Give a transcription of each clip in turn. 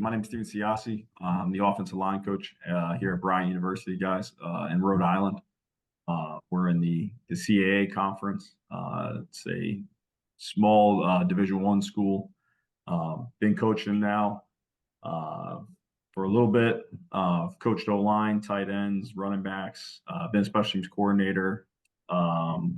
My name is Steven Ciocci. I'm the offensive line coach here at Bryant University, guys, in Rhode Island. We're in the CAA conference. It's a small Division I school. Been coaching now for a little bit. Coached O-line, tight ends, running backs. Been a special teams coordinator.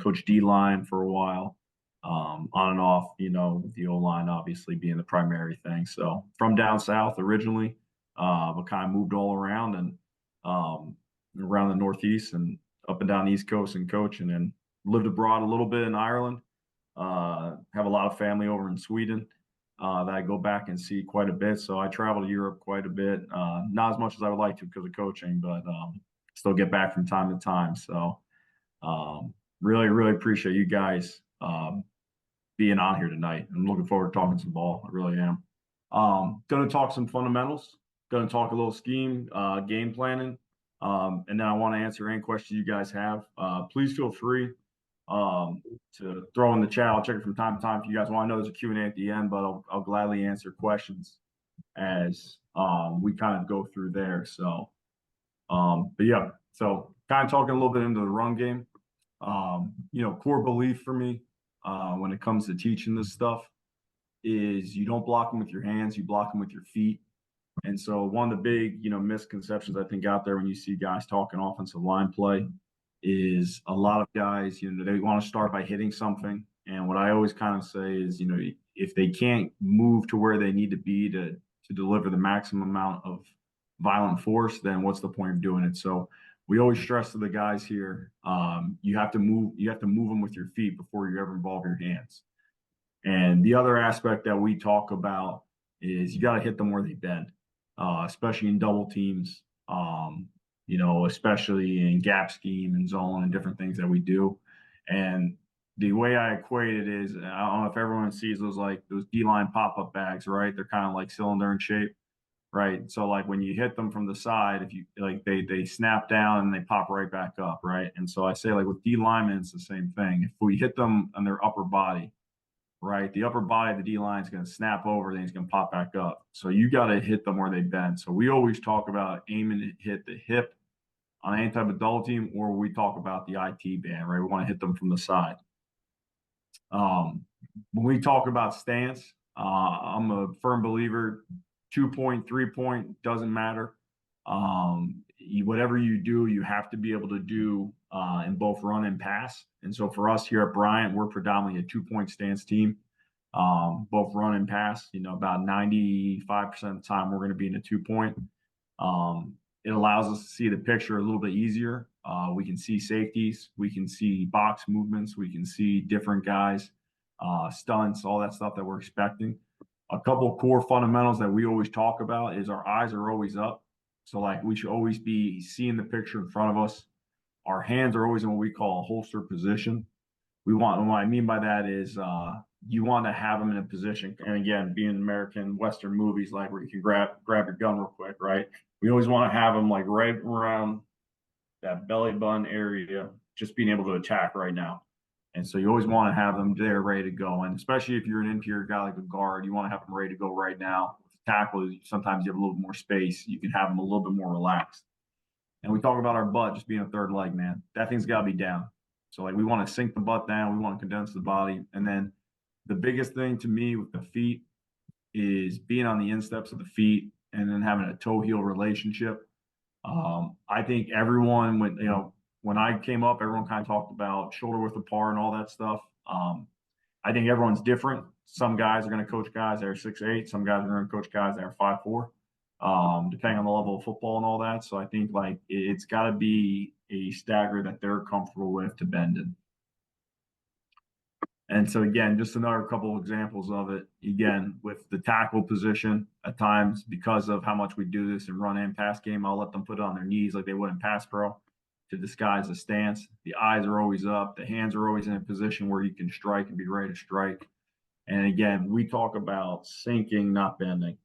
Coached D-line for a while. On and off, with the O-line obviously being the primary thing. So from down south originally, but kind of moved all around and around the Northeast and up and down the East Coast and coaching, and lived abroad a little bit in Ireland. Have a lot of family over in Sweden that I go back and see quite a bit. So I travel to Europe quite a bit, not as much as I would like to because of coaching, but still get back from time to time. So really, really appreciate you guys being on here tonight. I'm looking forward to talking some ball. I really am. Going to talk some fundamentals. Going to talk a little scheme, game planning, and then I want to answer any questions you guys have. Please feel free to throw in the chat. I'll check it from time to time if you guys want. I know there's a Q&A at the end, but I'll gladly answer questions as we kind of go through there. So, but yeah, so kind of talking a little bit into the run game. Core belief for me when it comes to teaching this stuff is you don't block them with your hands, you block them with your feet. And so one of the big, misconceptions I think out there when you see guys talking offensive line play is a lot of guys, they want to start by hitting something. And what I always kind of say is, if they can't move to where they need to be to deliver the maximum amount of violent force, then what's the point of doing it? So we always stress to the guys here, you have to move them with your feet before you ever involve your hands. And the other aspect that we talk about is you got to hit them where they bend, especially in double teams, especially in gap scheme and zone and different things that we do. And the way I equate it is, I don't know if everyone sees those D-line pop-up bags, right? They're kind of like cylinder in shape. Right. So like when you hit them from the side, if you they snap down and they pop right back up. Right. And so I say with D linemen, it's the same thing. If we hit them on their upper body, right, the upper body of the D line is going to snap over, then he's going to pop back up. So you got to hit them where they bend. So we always talk about aiming to hit the hip on any type of double team, or we talk about the IT band, right? We want to hit them from the side. When we talk about stance, I'm a firm believer. 2-point, 3-point, doesn't matter. Whatever you do, you have to be able to do in both run and pass. And so for us here at Bryant, we're predominantly a 2-point stance team, both run and pass. About 95% of the time we're going to be in a 2-point. It allows us to see the picture a little bit easier. We can see safeties, we can see box movements, we can see different guys, stunts, all that stuff that we're expecting. A couple of core fundamentals that we always talk about is our eyes are always up. So we should always be seeing the picture in front of us. Our hands are always in what we call a holster position. What I mean by that is you want to have them in a position. And again, being American Western movies, where you can grab your gun real quick, right? We always want to have them right around that belly button area, just being able to attack right now. And so you always want to have them there ready to go. And especially if you're an interior guy like a guard, you want to have them ready to go right now. With the tackle, sometimes you have a little bit more space. You can have them a little bit more relaxed. And we talk about our butt just being a third leg, man. That thing's got to be down. So we want to sink the butt down. We want to condense the body. And then the biggest thing to me with the feet is being on the insteps of the feet and then having a toe-heel relationship. I think everyone when I came up, everyone kind of talked about shoulder width apart and all that stuff. I think everyone's different. Some guys are going to coach guys that are 6'8". Some guys are going to coach guys that are 5'4", depending on the level of football and all that. So I think it's got to be a stagger that they're comfortable with to bend in. And so again, just another couple of examples of it. Again, with the tackle position, at times because of how much we do this in run and pass game, I'll let them put it on their knees like they would in pass pro, to disguise the stance. The eyes are always up. The hands are always in a position where you can strike and be ready to strike. And again, we talk about sinking, not bending.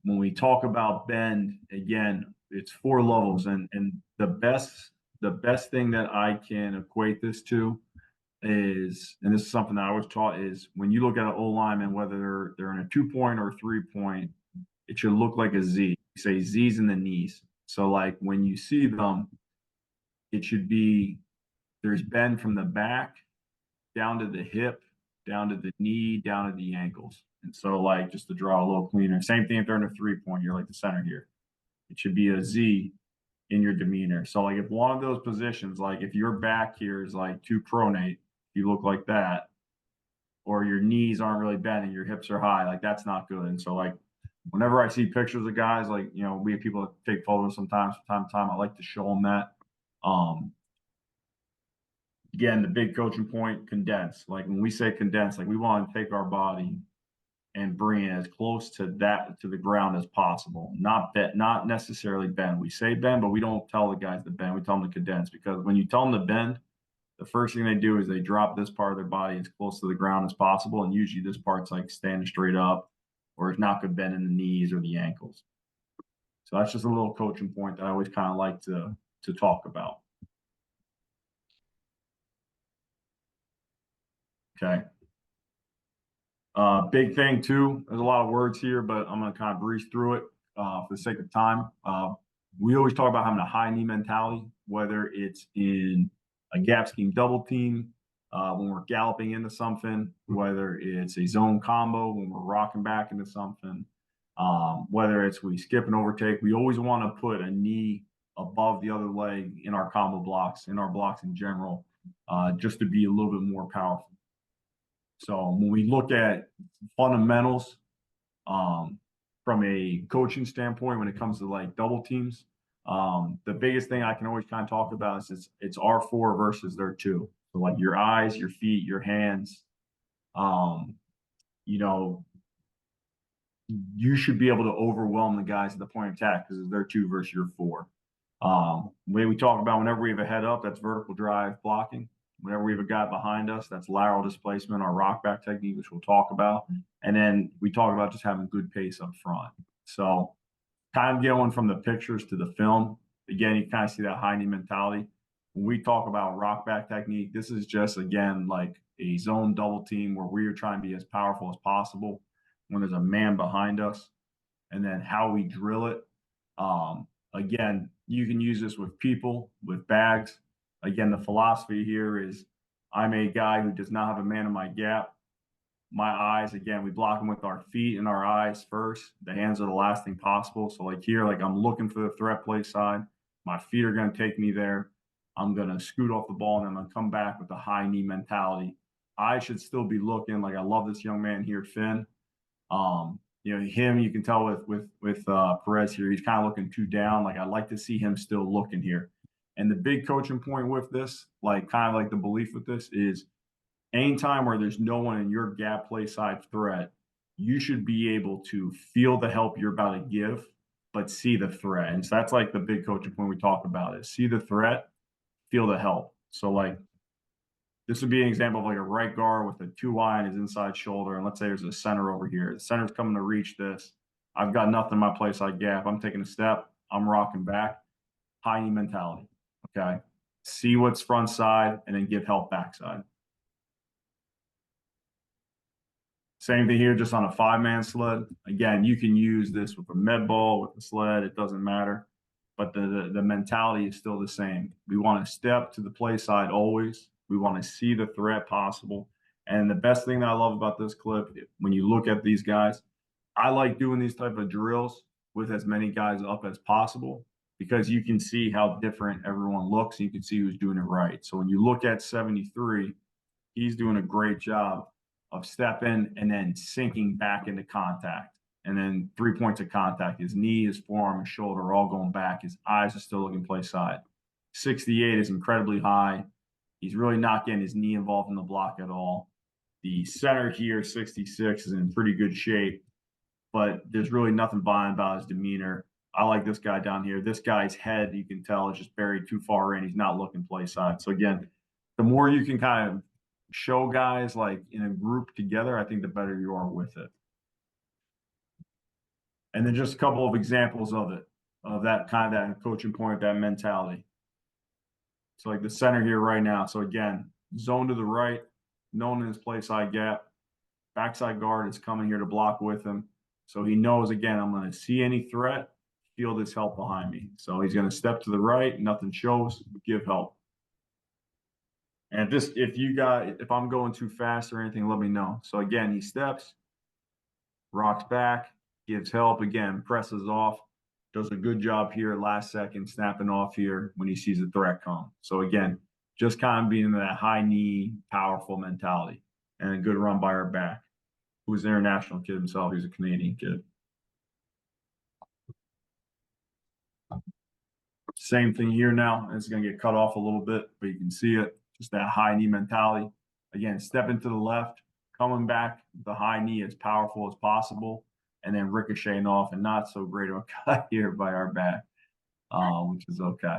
When we talk about bend, again, it's 4 levels. And the best thing that I can equate this to is, and this is something that I was taught, is when you look at an O lineman, whether they're in a 2-point or a 3-point, it should look like a Z. We say Z's in the knees. So like when you see them, it should be there's bend from the back down to the hip, down to the knee, down to the ankles. And so like just to draw a little cleaner. Same thing if they're in a 3-point, you're like the center here. It should be a Z in your demeanor. So like if one of those positions, like if your back here is like too pronate, you look like that, or your knees aren't really bent and your hips are high, like that's not good. And so like whenever I see pictures of guys, like we have people that take photos sometimes from time to time. I like to show them that. Again, the big coaching point: condense. Like when we say condense, like we want to take our body and bring it as close to the ground as possible. Not necessarily bend. We say bend, but we don't tell the guys to bend. We tell them to condense, because when you tell them to bend, the first thing they do is they drop this part of their body as close to the ground as possible, and usually this part's like standing straight up, or it's not good bend in the knees or the ankles. So that's just a little coaching point that I always kind of like to talk about. Okay. Big thing too, there's a lot of words here, but I'm going to kind of breeze through it for the sake of time. We always talk about having a high knee mentality, whether it's in a gap scheme double team, when we're galloping into something, whether it's a zone combo, when we're rocking back into something, whether it's we skip and overtake. We always want to put a knee above the other leg in our combo blocks, in our blocks in general, just to be a little bit more powerful. So when we look at fundamentals, from a coaching standpoint, when it comes to like double teams, the biggest thing I can always kind of talk about is it's R4 versus their 2. So like your eyes, your feet, your hands, you know, you should be able to overwhelm the guys at the point of attack because it's their 2 versus your 4. When we talk about whenever we have a head up, that's vertical drive blocking. Whenever we have a guy behind us, that's lateral displacement, our rock back technique, which we'll talk about. And then we talk about just having good pace up front. So kind of going from the pictures to the film, again, you kind of see that high knee mentality. When we talk about rock back technique, this is just, again, like a zone double team where we are trying to be as powerful as possible when there's a man behind us, and then how we drill it. Again, you can use this with people, with bags. Again, the philosophy here is I'm a guy who does not have a man in my gap. My eyes, again, we block them with our feet and our eyes first. The hands are the last thing possible. So like here, like I'm looking for the threat play side. My feet are going to take me there. I'm going to scoot off the ball, and I'm going to come back with the high knee mentality. I should still be looking. Like I love this young man here, Finn. Him, you can tell with Perez here, he's kind of looking 2 down. Like I'd like to see him still looking here. And the big coaching point with this, like kind of like the belief with this, is anytime where there's no one in your gap play side threat, you should be able to feel the help you're about to give, but see the threat. And so that's like the big coaching point we talk about is see the threat, feel the help. So like this would be an example of like a right guard with a 2 eye on his inside shoulder. And let's say there's a center over here. The center's coming to reach this. I've got nothing in my play side gap. I'm taking a step. I'm rocking back. High knee mentality. Okay. See what's front side and then give help backside. Same thing here, just on a 5-man sled. Again, you can use this with a med ball, with the sled. It doesn't matter. But the mentality is still the same. We want to step to the play side always. We want to see the threat possible. And the best thing that I love about this clip, when you look at these guys, I like doing these type of drills with as many guys up as possible, because you can see how different everyone looks. And you can see who's doing it right. So when you look at 73, he's doing a great job of stepping and then sinking back into contact. And then 3 points of contact. His knee, his forearm, his shoulder are all going back. His eyes are still looking play side. 68 is incredibly high. He's really not getting his knee involved in the block at all. The center here, 66, is in pretty good shape, but there's really nothing buying about his demeanor. I like this guy down here. This guy's head, you can tell, is just buried too far in. He's not looking play side. So again, the more you can kind of show guys like in a group together, I think the better you are with it. And then just a couple of examples of it, of that kind of that coaching point, that mentality. So like the center here right now. So again, zone to the right, known in his play side gap. Backside guard is coming here to block with him. So he knows, again, I'm going to see any threat, feel this help behind me. So he's going to step to the right, nothing shows, give help. And if I'm going too fast or anything, let me know. So again, he steps, rocks back, gives help, again, presses off, does a good job here last second, snapping off here when he sees a threat come. So again, just kind of being in that high knee, powerful mentality, and a good run by our back, who's an international kid himself. He's a Canadian kid. Same thing here now. It's going to get cut off a little bit, but you can see it. Just that high knee mentality. Again, stepping to the left, coming back, the high knee as powerful as possible, and then ricocheting off, and not so great of a cut here by our back, which is okay.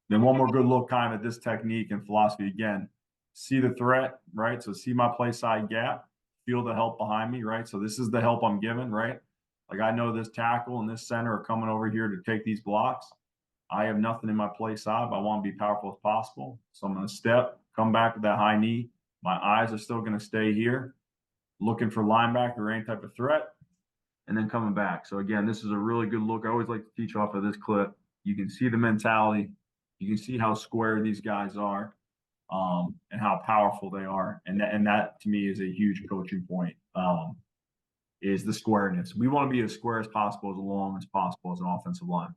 Then one more good look kind of at this technique and philosophy again. See the threat, right? So see my play side gap, feel the help behind me, right? So this is the help I'm given, right? Like I know this tackle and this center are coming over here to take these blocks. I have nothing in my play side, but I want to be powerful as possible. So I'm going to step, come back with that high knee. My eyes are still going to stay here, looking for linebacker or any type of threat, and then coming back. So again, this is a really good look. I always like to teach off of this clip. You can see the mentality. You can see how square these guys are, and how powerful they are. And that to me is a huge coaching point, is the squareness. We want to be as square as possible, as long as possible as an offensive line.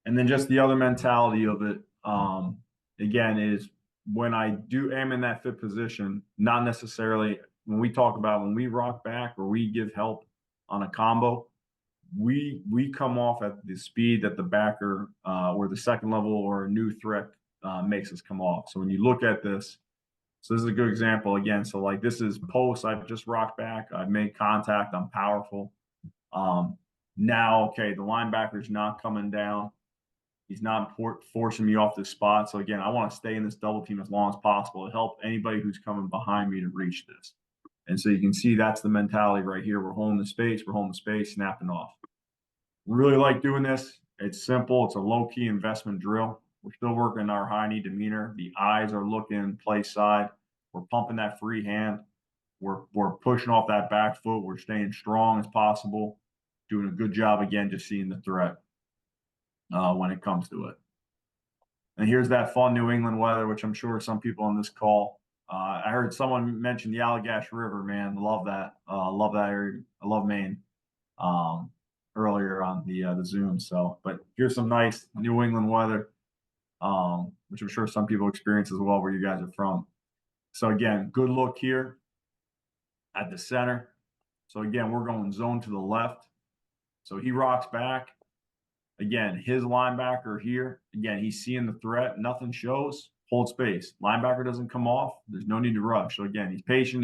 And then just the other mentality of it, again, is when I am in that fit position, not necessarily when we rock back or we give help on a combo, we come off at the speed that the backer or the second level or a new threat makes us come off. So when you look at this, so this is a good example again. So like this is post, I've just rocked back, I've made contact, I'm powerful. Now, okay, the linebacker's not coming down. He's not forcing me off this spot. So again, I want to stay in this double team as long as possible to help anybody who's coming behind me to reach this. And so you can see that's the mentality right here. We're holding the space, snapping off. Really like doing this. It's simple. It's a low-key investment drill. We're still working our high knee demeanor. The eyes are looking play side. We're pumping that free hand. We're pushing off that back foot. We're staying strong as possible. Doing a good job again, just seeing the threat when it comes to it. And here's that fun New England weather, which I'm sure some people on this call. I heard someone mention the Allagash River, man. Love that. Love that area. I love Maine. Earlier on the Zoom. So, but here's some nice New England weather, which I'm sure some people experience as well where you guys are from. So again, good look here at the center. So again, we're going zone to the left. So he rocks back. Again, his linebacker here, again, he's seeing the threat. Nothing shows. Hold space. Linebacker doesn't come off. There's no need to rush. So again, he's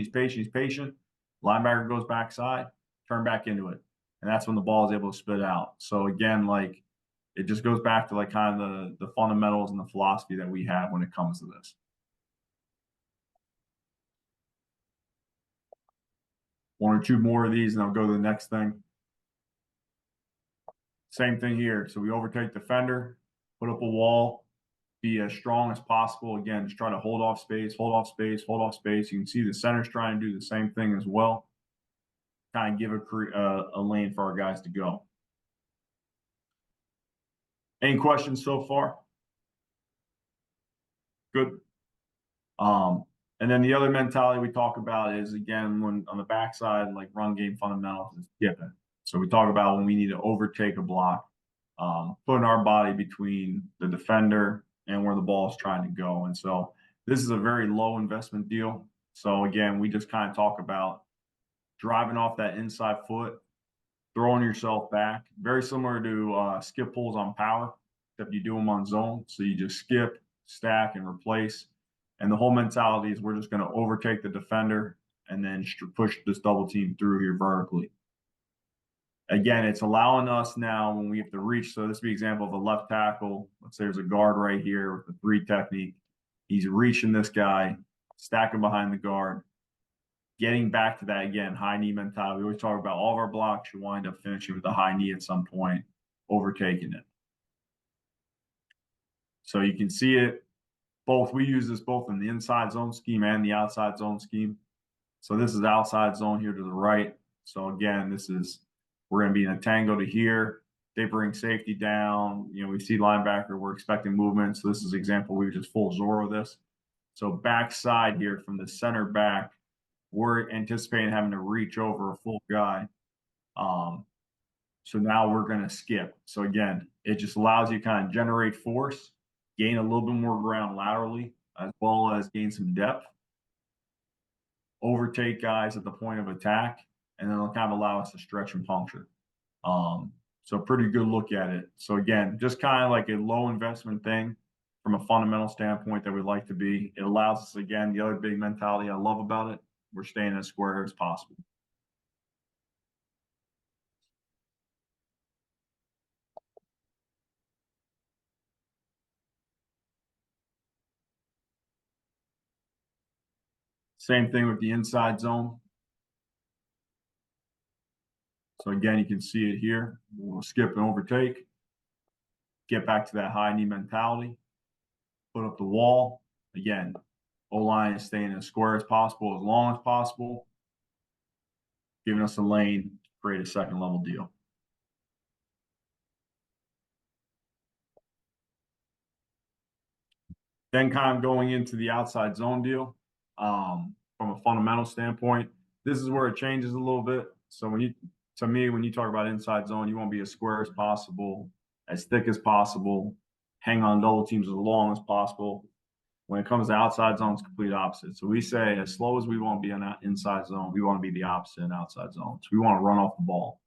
patient. Linebacker goes backside, turn back into it. And that's when the ball is able to spit out. So again, like it just goes back to like kind of the fundamentals and the philosophy that we have when it comes to this. One or two more of these and I'll go to the next thing. Same thing here. So we overtake defender, put up a wall, be as strong as possible. Again, just try to hold off space. You can see the center's trying to do the same thing as well. Kind of give a lane for our guys to go. Any questions so far? Good. And then the other mentality we talk about is, again, when on the backside, like run game fundamentals is skipping. So we talk about when we need to overtake a block, putting our body between the defender and where the ball is trying to go. And so this is a very low investment deal. So again, we just kind of talk about driving off that inside foot, throwing yourself back, very similar to skip pulls on power, except you do them on zone. So you just skip, stack, and replace. And the whole mentality is we're just going to overtake the defender and then push this double team through here vertically. Again, it's allowing us now when we have to reach. So this would be an example of a left tackle. Let's say there's a guard right here with the 3 technique. He's reaching this guy, stacking behind the guard, getting back to that, again, high knee mentality. We always talk about all of our blocks. You wind up finishing with a high knee at some point, overtaking it. So you can see it both. We use this both in the inside zone scheme and the outside zone scheme. So this is outside zone here to the right. So again, we're going to be in a tango to here. They bring safety down. We see linebacker. We're expecting movement. So this is example. We just full Zorro this. So backside here from the center back, we're anticipating having to reach over a full guy. So now we're going to skip. So again, it just allows you to kind of generate force, gain a little bit more ground laterally, as well as gain some depth, overtake guys at the point of attack, and then it'll kind of allow us to stretch and puncture. So pretty good look at it. So again, just kind of like a low investment thing from a fundamental standpoint that we like to be. It allows us, again, the other big mentality I love about it, we're staying as square as possible. Same thing with the inside zone. So again, you can see it here. We'll skip and overtake, get back to that high knee mentality, put up the wall. Again, O-line is staying as square as possible, as long as possible, giving us a lane to create a second level deal. Then kind of going into the outside zone deal, from a fundamental standpoint, this is where it changes a little bit. So when you talk about inside zone, you want to be as square as possible, as thick as possible, hang on double teams as long as possible. When it comes to outside zone, it's complete opposite. So we say as slow as we want to be on that inside zone, we want to be the opposite in outside zone. So we want to run off the ball.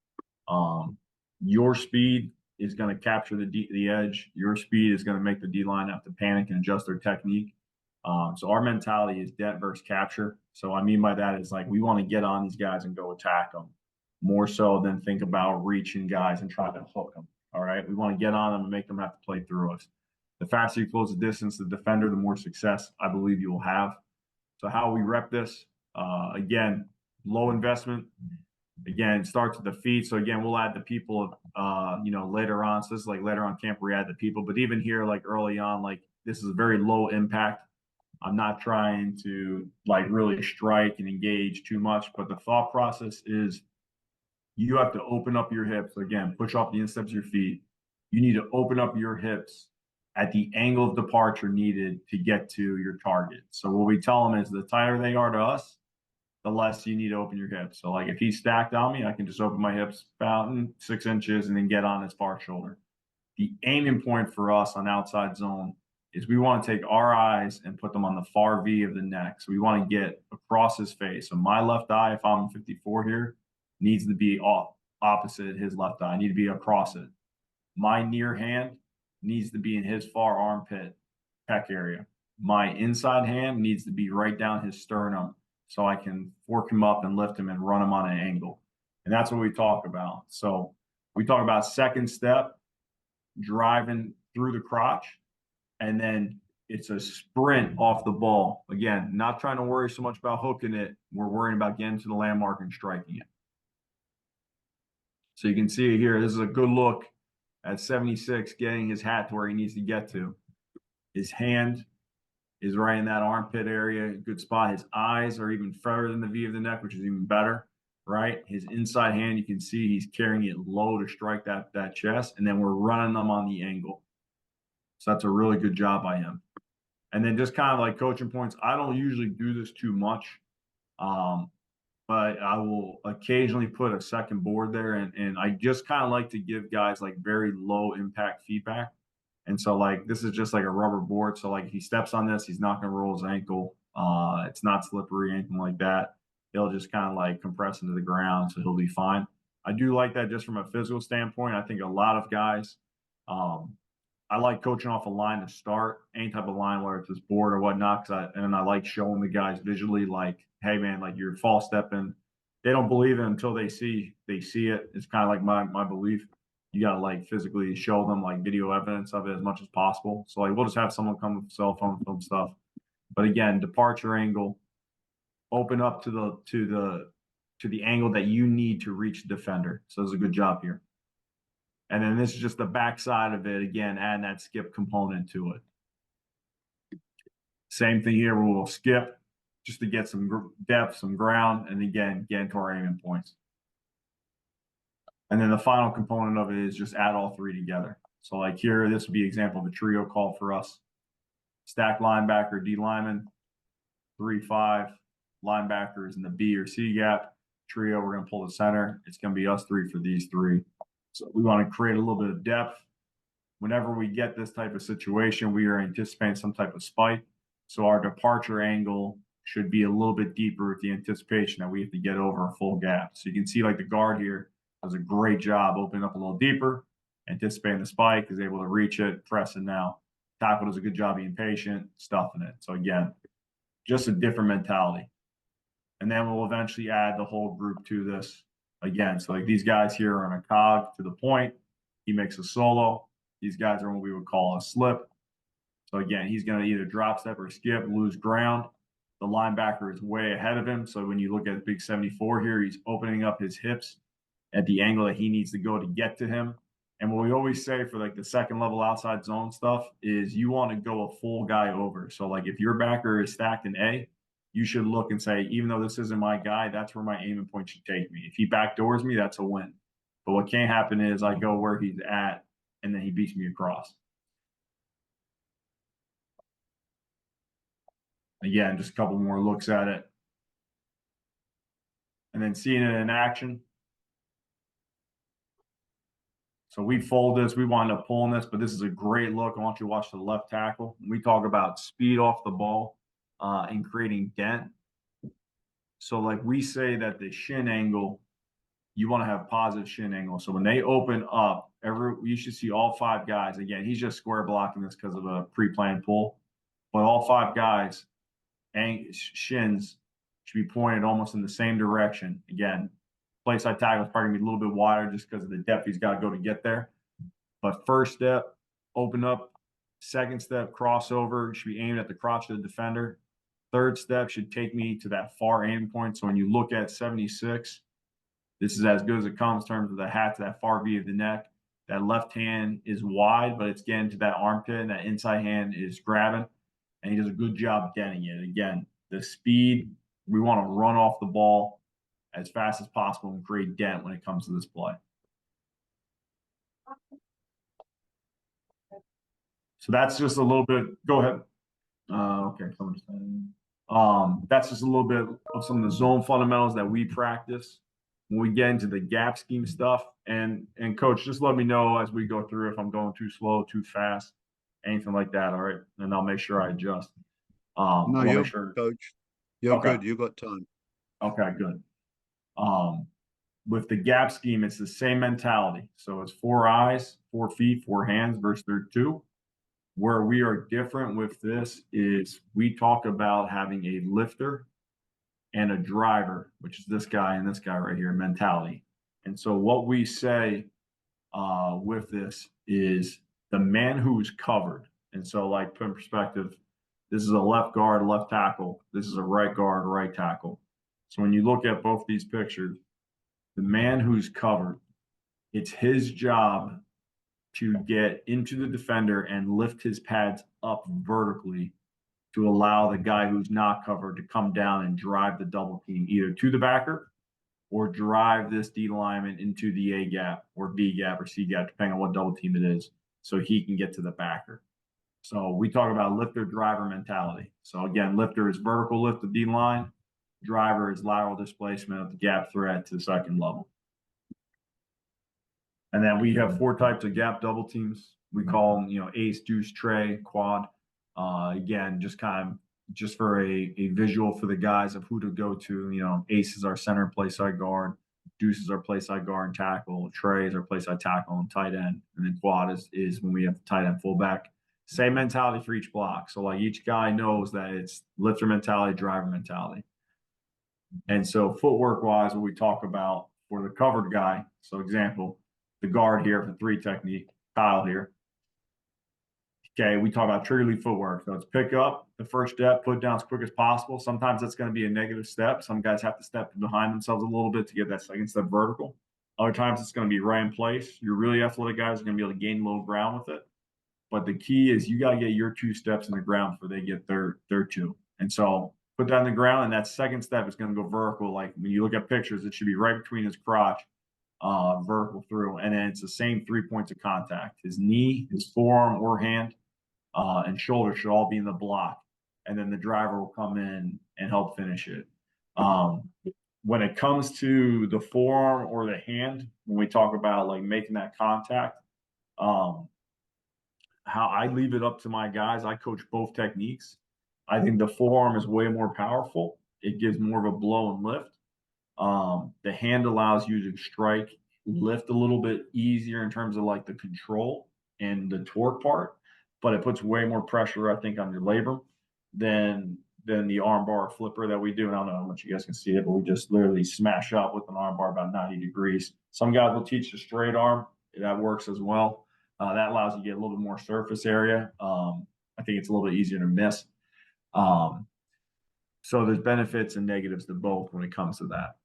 Your speed is going to capture the edge. Your speed is going to make the D line have to panic and adjust their technique. So our mentality is depth versus capture. So I mean by that is like we want to get on these guys and go attack them more so than think about reaching guys and trying to hook them. All right, we want to get on them and make them have to play through us. The faster you close the distance, the defender, the more success I believe you will have. So how we rep this, again, low investment. Again, it starts with the feet. So again, we'll add the people, later on. So this is like later on camp where we add the people. But even here, like early on, like this is very low impact. I'm not trying to like really strike and engage too much. But the thought process is you have to open up your hips. Again, push off the insteps of your feet. You need to open up your hips at the angle of departure needed to get to your target. So what we tell them is the tighter they are to us, the less you need to open your hips. So like if he's stacked on me, I can just open my hips about 6 inches and then get on his far shoulder. The aiming point for us on outside zone is we want to take our eyes and put them on the far V of the neck. So we want to get across his face. So my left eye, if I'm 54 here, needs to be opposite his left eye. I need to be across it. My near hand needs to be in his far armpit, pec area. My inside hand needs to be right down his sternum so I can fork him up and lift him and run him on an angle. And that's what we talk about. So we talk about second step, driving through the crotch, and then it's a sprint off the ball. Again, not trying to worry so much about hooking it. We're worrying about getting to the landmark and striking it. So you can see it here. This is a good look at 76 getting his hat to where he needs to get to. His hand is right in that armpit area, good spot. His eyes are even further than the V of the neck, which is even better, right? His inside hand, you can see he's carrying it low to strike that chest, and then we're running them on the angle. So that's a really good job by him. And then just kind of like coaching points, I don't usually do this too much, but I will occasionally put a second board there, and I just kind of like to give guys like very low impact feedback. And so like this is just like a rubber board. So like if he steps on this, he's not going to roll his ankle. It's not slippery, anything like that. He'll just kind of like compress into the ground, so he'll be fine. I do like that just from a physical standpoint. I think a lot of guys, I like coaching off a line to start, any type of line, whether it's this board or whatnot. And I like showing the guys visually, like, hey man, like you're false stepping. They don't believe it until they see it. It's kind of like my belief. You got to like physically show them like video evidence of it as much as possible. So like we'll just have someone come with cell phone film stuff. But again, departure angle, open up to the angle that you need to reach the defender. So it's a good job here. And then this is just the backside of it. Again, adding that skip component to it. Same thing here, we'll skip just to get some depth, some ground, and again, get into our aiming points. And then the final component of it is just add all three together. So like here, this would be an example of a trio call for us. Stack linebacker, D lineman, 3-5 linebackers in the B or C gap. Trio, we're going to pull the center. It's going to be us three for these three. So we want to create a little bit of depth. Whenever we get this type of situation, we are anticipating some type of spike. So our departure angle should be a little bit deeper with the anticipation that we have to get over a full gap. So you can see like the guard here does a great job opening up a little deeper, anticipating the spike, is able to reach it, pressing now. Tackle does a good job being patient, stuffing it. So again, just a different mentality. And then we'll eventually add the whole group to this again. So like these guys here are on a cog to the point. He makes a solo. These guys are what we would call a slip. So again, he's going to either drop step or skip, lose ground. The linebacker is way ahead of him. So when you look at big 74 here, he's opening up his hips at the angle that he needs to go to get to him. And what we always say for like the second level outside zone stuff is you want to go a full guy over. So like if your backer is stacked in A, you should look and say, even though this isn't my guy, that's where my aiming point should take me. If he backdoors me, that's a win. But what can't happen is I go where he's at and then he beats me across. Again, just a couple more looks at it. And then seeing it in action. So we fold this, we wind up pulling this, but this is a great look. I want you to watch the left tackle. We talk about speed off the ball and creating dent. So like we say that the shin angle, you want to have positive shin angle. So when they open up, you should see all five guys. Again, he's just square blocking this because of a pre-planned pull. But all five guys, shins should be pointed almost in the same direction. Again, play side tackle is probably going to be a little bit wider just because of the depth he's got to go to get there. But first step, open up. Second step, crossover, should be aimed at the crotch of the defender. Third step should take me to that far aim point. So when you look at 76, this is as good as it comes in terms of the hat to that far V of the neck. That left hand is wide, but it's getting to that armpit, and that inside hand is grabbing. And he does a good job getting it. Again, the speed, we want to run off the ball as fast as possible and create dent when it comes to this play. So that's just a little bit. Go ahead. Okay, that's just a little bit of some of the zone fundamentals that we practice when we get into the gap scheme stuff. And coach, just let me know as we go through if I'm going too slow, too fast, anything like that. All right, and I'll make sure I adjust. No, you're coach. You're okay. Good. You got time. Okay, good. With the gap scheme, it's the same mentality. So it's 4 eyes, 4 feet, 4 hands versus their 2. Where we are different with this is we talk about having a lifter and a driver, which is this guy and this guy right here, mentality. And so what we say with this is the man who's covered. And so like put in perspective, this is a left guard, left tackle. This is a right guard, right tackle. So when you look at both these pictures, the man who's covered, it's his job to get into the defender and lift his pads up vertically to allow the guy who's not covered to come down and drive the double team either to the backer or drive this D lineman into the A gap or B gap or C gap, depending on what double team it is, so he can get to the backer. So we talk about lifter driver mentality. So again, lifter is vertical lift of D line, driver is lateral displacement of the gap threat to the second level. And then we have 4 types of gap double teams. We call them, ace, deuce, tray, quad. Again, just for a visual for the guys of who to go to. Ace is our center and play side guard. Deuce is our play side guard and tackle. Tray is our play side tackle and tight end. And then quad is when we have the tight end fullback. Same mentality for each block. So like each guy knows that it's lifter mentality, driver mentality. And so footwork wise, what we talk about for the covered guy. So example, the guard here for 3 technique, Kyle here. Okay, we talk about trigger lead footwork. So it's pick up the first step, put down as quick as possible. Sometimes that's going to be a negative step. Some guys have to step behind themselves a little bit to get that second step vertical. Other times it's going to be right in place. Your really athletic guys are going to be able to gain a little ground with it. But the key is you got to get your 2 steps in the ground before they get their 2. And so put that in the ground, and that second step is going to go vertical. Like when you look at pictures, it should be right between his crotch, vertical through. And then it's the same 3 points of contact. His knee, his forearm or hand, and shoulder should all be in the block. And then the driver will come in and help finish it. When it comes to the forearm or the hand, when we talk about like making that contact, how I leave it up to my guys. I coach both techniques. I think the forearm is way more powerful. It gives more of a blow and lift. The hand allows you to strike, lift a little bit easier in terms of like the control and the torque part, but it puts way more pressure, I think, on your labrum than the arm bar flipper that we do. And I don't know how much you guys can see it, but we just literally smash up with an arm bar about 90 degrees. Some guys will teach the straight arm. That works as well. That allows you to get a little bit more surface area. I think it's a little bit easier to miss. So there's benefits and negatives to both when it comes to that.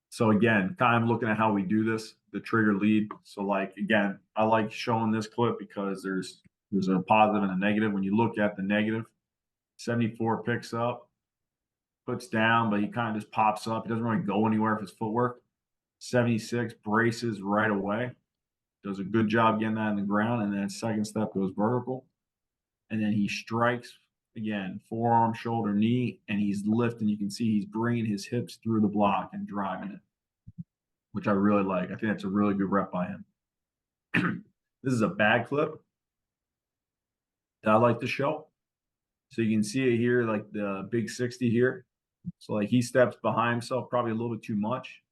So again, kind of looking at how we do this, the trigger lead. So like, again, I like showing this clip because there's a positive and a negative. When you look at the negative, 74 picks up, puts down, but he kind of just pops up. He doesn't really go anywhere with his footwork. 76 braces right away. Does a good job getting that in the ground, and then second step goes vertical. And then he strikes, again, forearm, shoulder, knee, and he's lifting. You can see he's bringing his hips through the block and driving it, which I really like. I think that's a really good rep by him. This is a bad clip that I like to show. So you can see it here, like the big 60 here. So like he steps behind himself probably a little bit too much.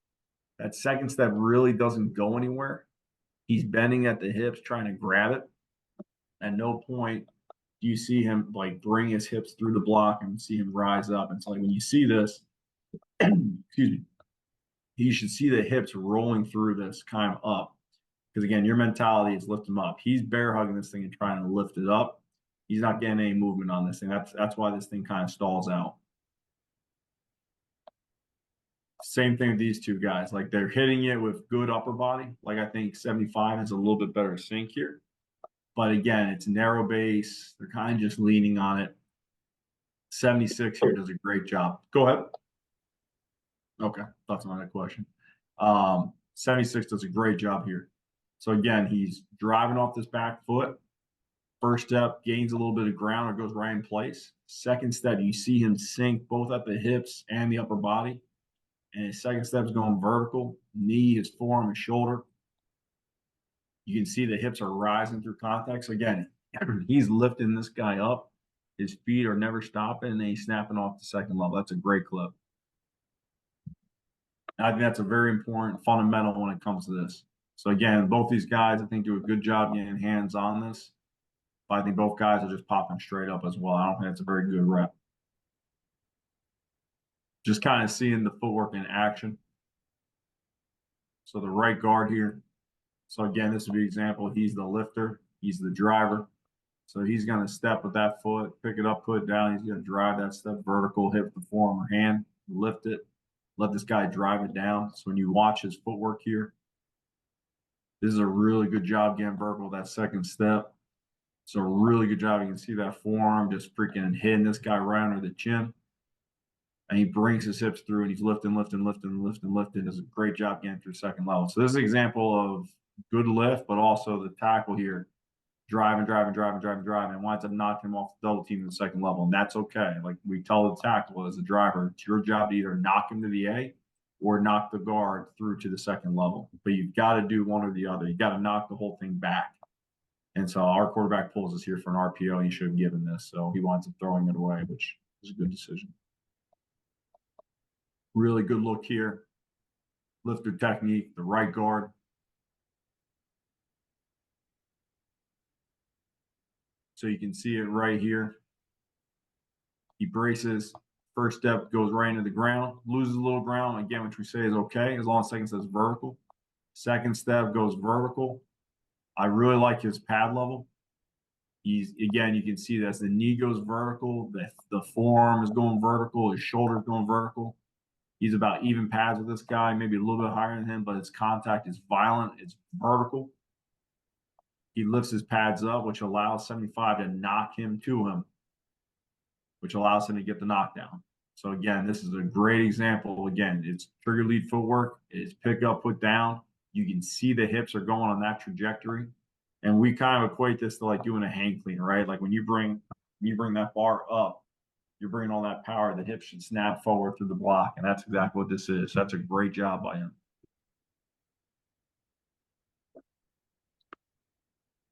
That second step really doesn't go anywhere. He's bending at the hips, trying to grab it. At no point do you see him like bring his hips through the block and see him rise up. And so like when you see this, excuse me, you should see the hips rolling through this kind of up. Because again, your mentality is lift him up. He's bear hugging this thing and trying to lift it up. He's not getting any movement on this thing. That's why this thing kind of stalls out. Same thing with these two guys. Like they're hitting it with good upper body. Like I think 75 has a little bit better sink here. But again, it's narrow base. They're kind of just leaning on it. 76 here does a great job. Go ahead. Okay, that's another question. 76 does a great job here. So again, he's driving off this back foot. First step, gains a little bit of ground or goes right in place. Second step, you see him sink both at the hips and the upper body. And his second step is going vertical, knee, his forearm, his shoulder. You can see the hips are rising through contact. So again, he's lifting this guy up. His feet are never stopping, and then he's snapping off the second level. That's a great clip. I think that's a very important fundamental when it comes to this. So again, both these guys, I think, do a good job getting hands on this. But I think both guys are just popping straight up as well. I don't think that's a very good rep. Just kind of seeing the footwork in action. So the right guard here. So again, this would be an example. He's the lifter. He's the driver. So he's going to step with that foot, pick it up, put it down. He's going to drive that step vertical, hit with the forearm or hand, lift it, let this guy drive it down. So when you watch his footwork here, this is a really good job getting vertical, that second step. So a really good job. You can see that forearm just freaking hitting this guy right under the chin. And he brings his hips through and he's lifting. Does a great job getting through second level. So this is an example of good lift, but also the tackle here. Driving, and winds up knocking him off the double team in the second level. And that's okay. Like we tell the tackle as a driver, it's your job to either knock him to the A or knock the guard through to the second level. But you've got to do one or the other. You've got to knock the whole thing back. And so our quarterback pulls us here for an RPO, and he should have given this. So he winds up throwing it away, which is a good decision. Really good look here. Lifter technique, the right guard. So you can see it right here. He braces. First step goes right into the ground, loses a little ground, again, which we say is okay, as long as second step is vertical. Second step goes vertical. I really like his pad level. Again, you can see that as the knee goes vertical, the forearm is going vertical, his shoulder is going vertical. He's about even pads with this guy, maybe a little bit higher than him, but his contact is violent. It's vertical. He lifts his pads up, which allows 75 to knock him to him, which allows him to get the knockdown. So again, this is a great example. Again, it's trigger lead footwork. It's pick up, put down. You can see the hips are going on that trajectory. And we kind of equate this to like doing a hang clean, right? Like when you bring that bar up, you're bringing all that power. The hips should snap forward through the block. And that's exactly what this is. That's a great job by him.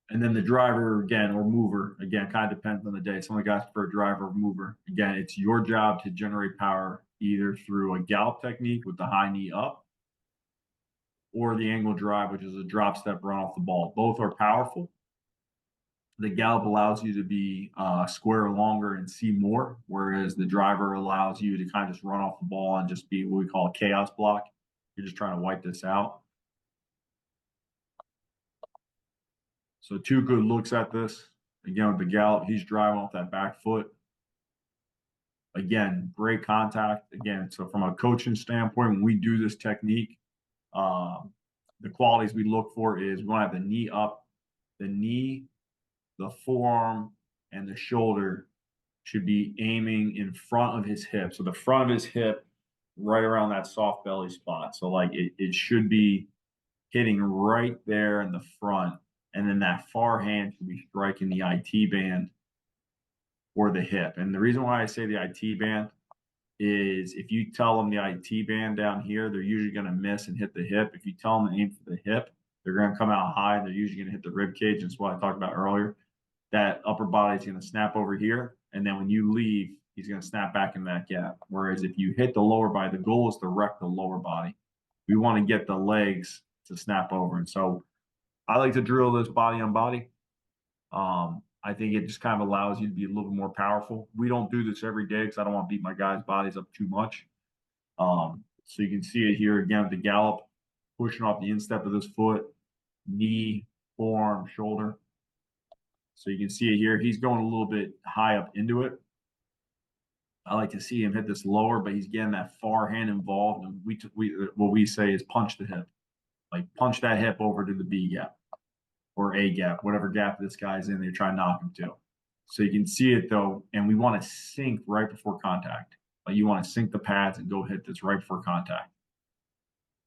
And then the driver, again, or mover, again, kind of depends on the day. Some of the guys prefer driver or mover. Again, it's your job to generate power either through a gallop technique with the high knee up or the angle drive, which is a drop step run off the ball. Both are powerful. The gallop allows you to be square longer and see more, whereas the driver allows you to kind of just run off the ball and just be what we call a chaos block. You're just trying to wipe this out. So 2 good looks at this. Again, with the gallop, he's driving off that back foot. Again, great contact. Again, so from a coaching standpoint, when we do this technique, the qualities we look for is we want to have the knee up. The knee, the forearm, and the shoulder should be aiming in front of his hip. So the front of his hip, right around that soft belly spot. So like it should be hitting right there in the front. And then that far hand should be striking the IT band or the hip. And the reason why I say the IT band is if you tell them the IT band down here, they're usually going to miss and hit the hip. If you tell them to aim for the hip, they're going to come out high. They're usually going to hit the rib cage. That's what I talked about earlier. That upper body is going to snap over here. And then when you leave, he's going to snap back in that gap. Whereas if you hit the lower body, the goal is to wreck the lower body. We want to get the legs to snap over. And so I like to drill this body on body. I think it just kind of allows you to be a little more powerful. We don't do this every day because I don't want to beat my guys' bodies up too much. So you can see it here again with the gallop, pushing off the instep of this foot, knee, forearm, shoulder. So you can see it here. He's going a little bit high up into it. I like to see him hit this lower, but he's getting that far hand involved. And what we say is punch the hip. Like punch that hip over to the B gap or A gap, whatever gap this guy's in, they try to knock him to. So you can see it though, and we want to sink right before contact. Like you want to sink the pads and go hit this right before contact.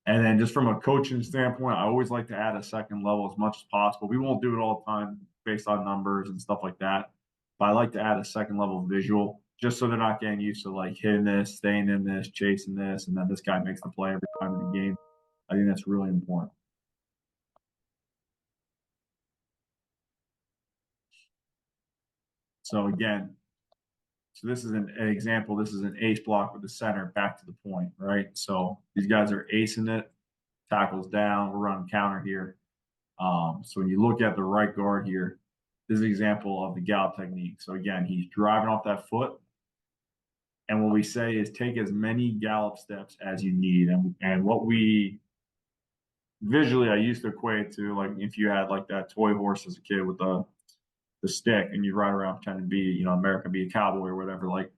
And then just from a coaching standpoint, I always like to add a second level as much as possible. We won't do it all the time based on numbers and stuff like that. But I like to add a second level visual just so they're not getting used to like hitting this, staying in this, chasing this, and then this guy makes the play every time in the game. I think that's really important. So again, so this is an example. This is an ace block with the center back to the point, right? So these guys are acing it, tackles down. We're running counter here. So when you look at the right guard here, this is an example of the gallop technique. So again, he's driving off that foot. And what we say is take as many gallop steps as you need. And what we visually, I used to equate to like if you had like that toy horse as a kid with the stick and you ride around pretending to be, you know, American, be a cowboy or whatever. Like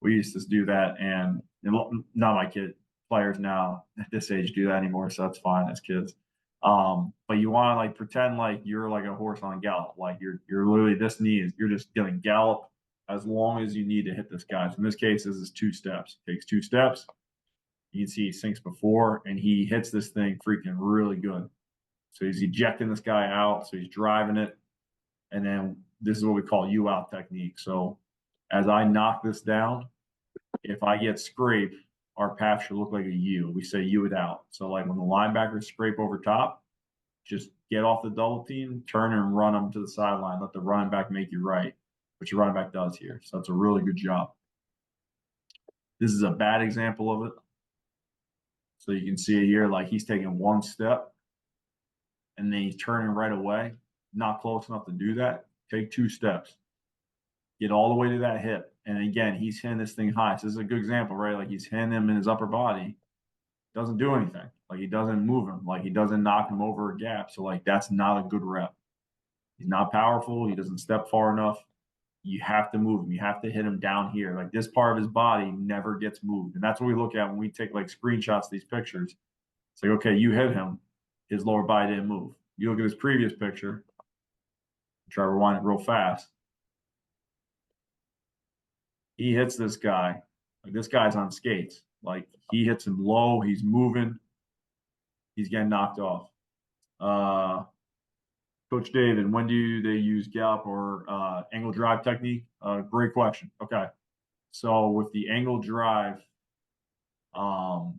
we used to do that. And none of my kid players now at this age do that anymore. So that's fine as kids. But you want to like pretend like you're like a horse on a gallop. Like you're literally this knee is, you're just going to gallop as long as you need to hit this guy. So in this case, this is 2 steps. Takes 2 steps. You can see he sinks before and he hits this thing freaking really good. So he's ejecting this guy out. So he's driving it. And then this is what we call U out technique. So as I knock this down, if I get scraped, our path should look like a U. We say U it out. So like when the linebackers scrape over top, just get off the double team, turn and run them to the sideline. Let the running back make you right, which your running back does here. So that's a really good job. This is a bad example of it. So you can see it here, like he's taking 1 step and then he's turning right away. Not close enough to do that. Take 2 steps. Get all the way to that hip. And again, he's hitting this thing high. So this is a good example, right? Like he's hitting him in his upper body. Doesn't do anything. Like he doesn't move him. Like he doesn't knock him over a gap. So like that's not a good rep. He's not powerful. He doesn't step far enough. you have to move him. You have to hit him down here. Like this part of his body never gets moved. And that's what we look at when we take like screenshots of these pictures. It's like, okay, you hit him. His lower body didn't move. You look at his previous picture. Try to rewind it real fast. He hits this guy. Like this guy's on skates. Like he hits him low. He's moving. He's getting knocked off. Coach David, when do they use gallop or angle drive technique? Great question. Okay. So with the angle drive, part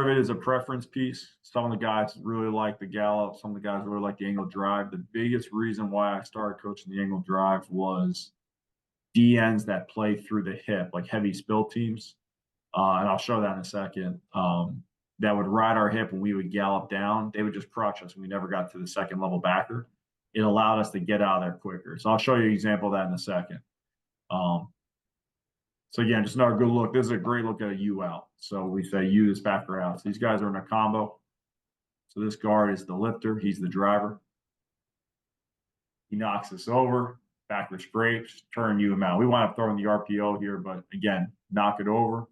of it is a preference piece. Some of the guys really like the gallop. Some of the guys really like the angle drive. The biggest reason why I started coaching the angle drive was DNs that play through the hip, like heavy spill teams. And I'll show that in a second. That would ride our hip when we would gallop down. They would just crush us, and we never got to the second level backer. It allowed us to get out of there quicker. So I'll show you an example of that in a second. So again, just another good look. This is a great look at a U out. So we say U this backer out. So these guys are in a combo. So this guard is the lifter. He's the driver. He knocks us over. Backer scrapes. Turn U him out. We wind up throwing the RPO here, but again, knock it over.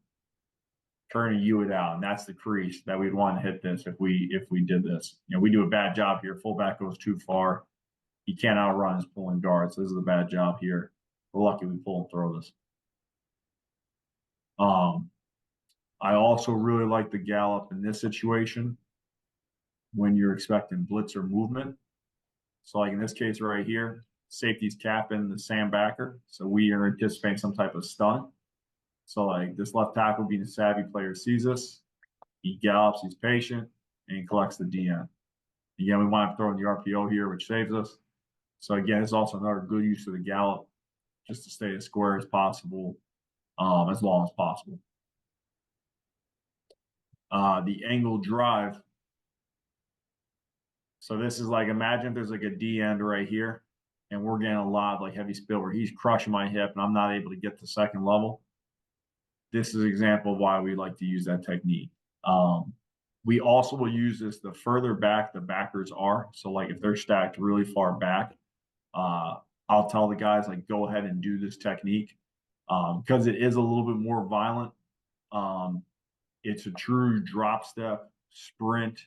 Turn and U it out, and that's the crease that we'd want to hit this if we did this. You know, we do a bad job here. Fullback goes too far. He can't outrun his pulling guard, so this is a bad job here. We're lucky we pull and throw this. I also really like the gallop in this situation when you're expecting blitz or movement. So like in this case right here, safety's capping the Sam backer, so we are anticipating some type of stunt. So like this left tackle being a savvy player sees us, he gallops, he's patient, and he collects the DN. Again, we wind up throwing the RPO here, which saves us. So again, it's also another good use of the gallop, just to stay as square as possible, as long as possible. The angle drive. So this is like, imagine there's like a D end right here, and we're getting a lot of like heavy spill where he's crushing my hip and I'm not able to get to second level. This is an example of why we like to use that technique. We also will use this the further back the backers are. So like if they're stacked really far back, I'll tell the guys like go ahead and do this technique because it is a little bit more violent. It's a true drop step sprint.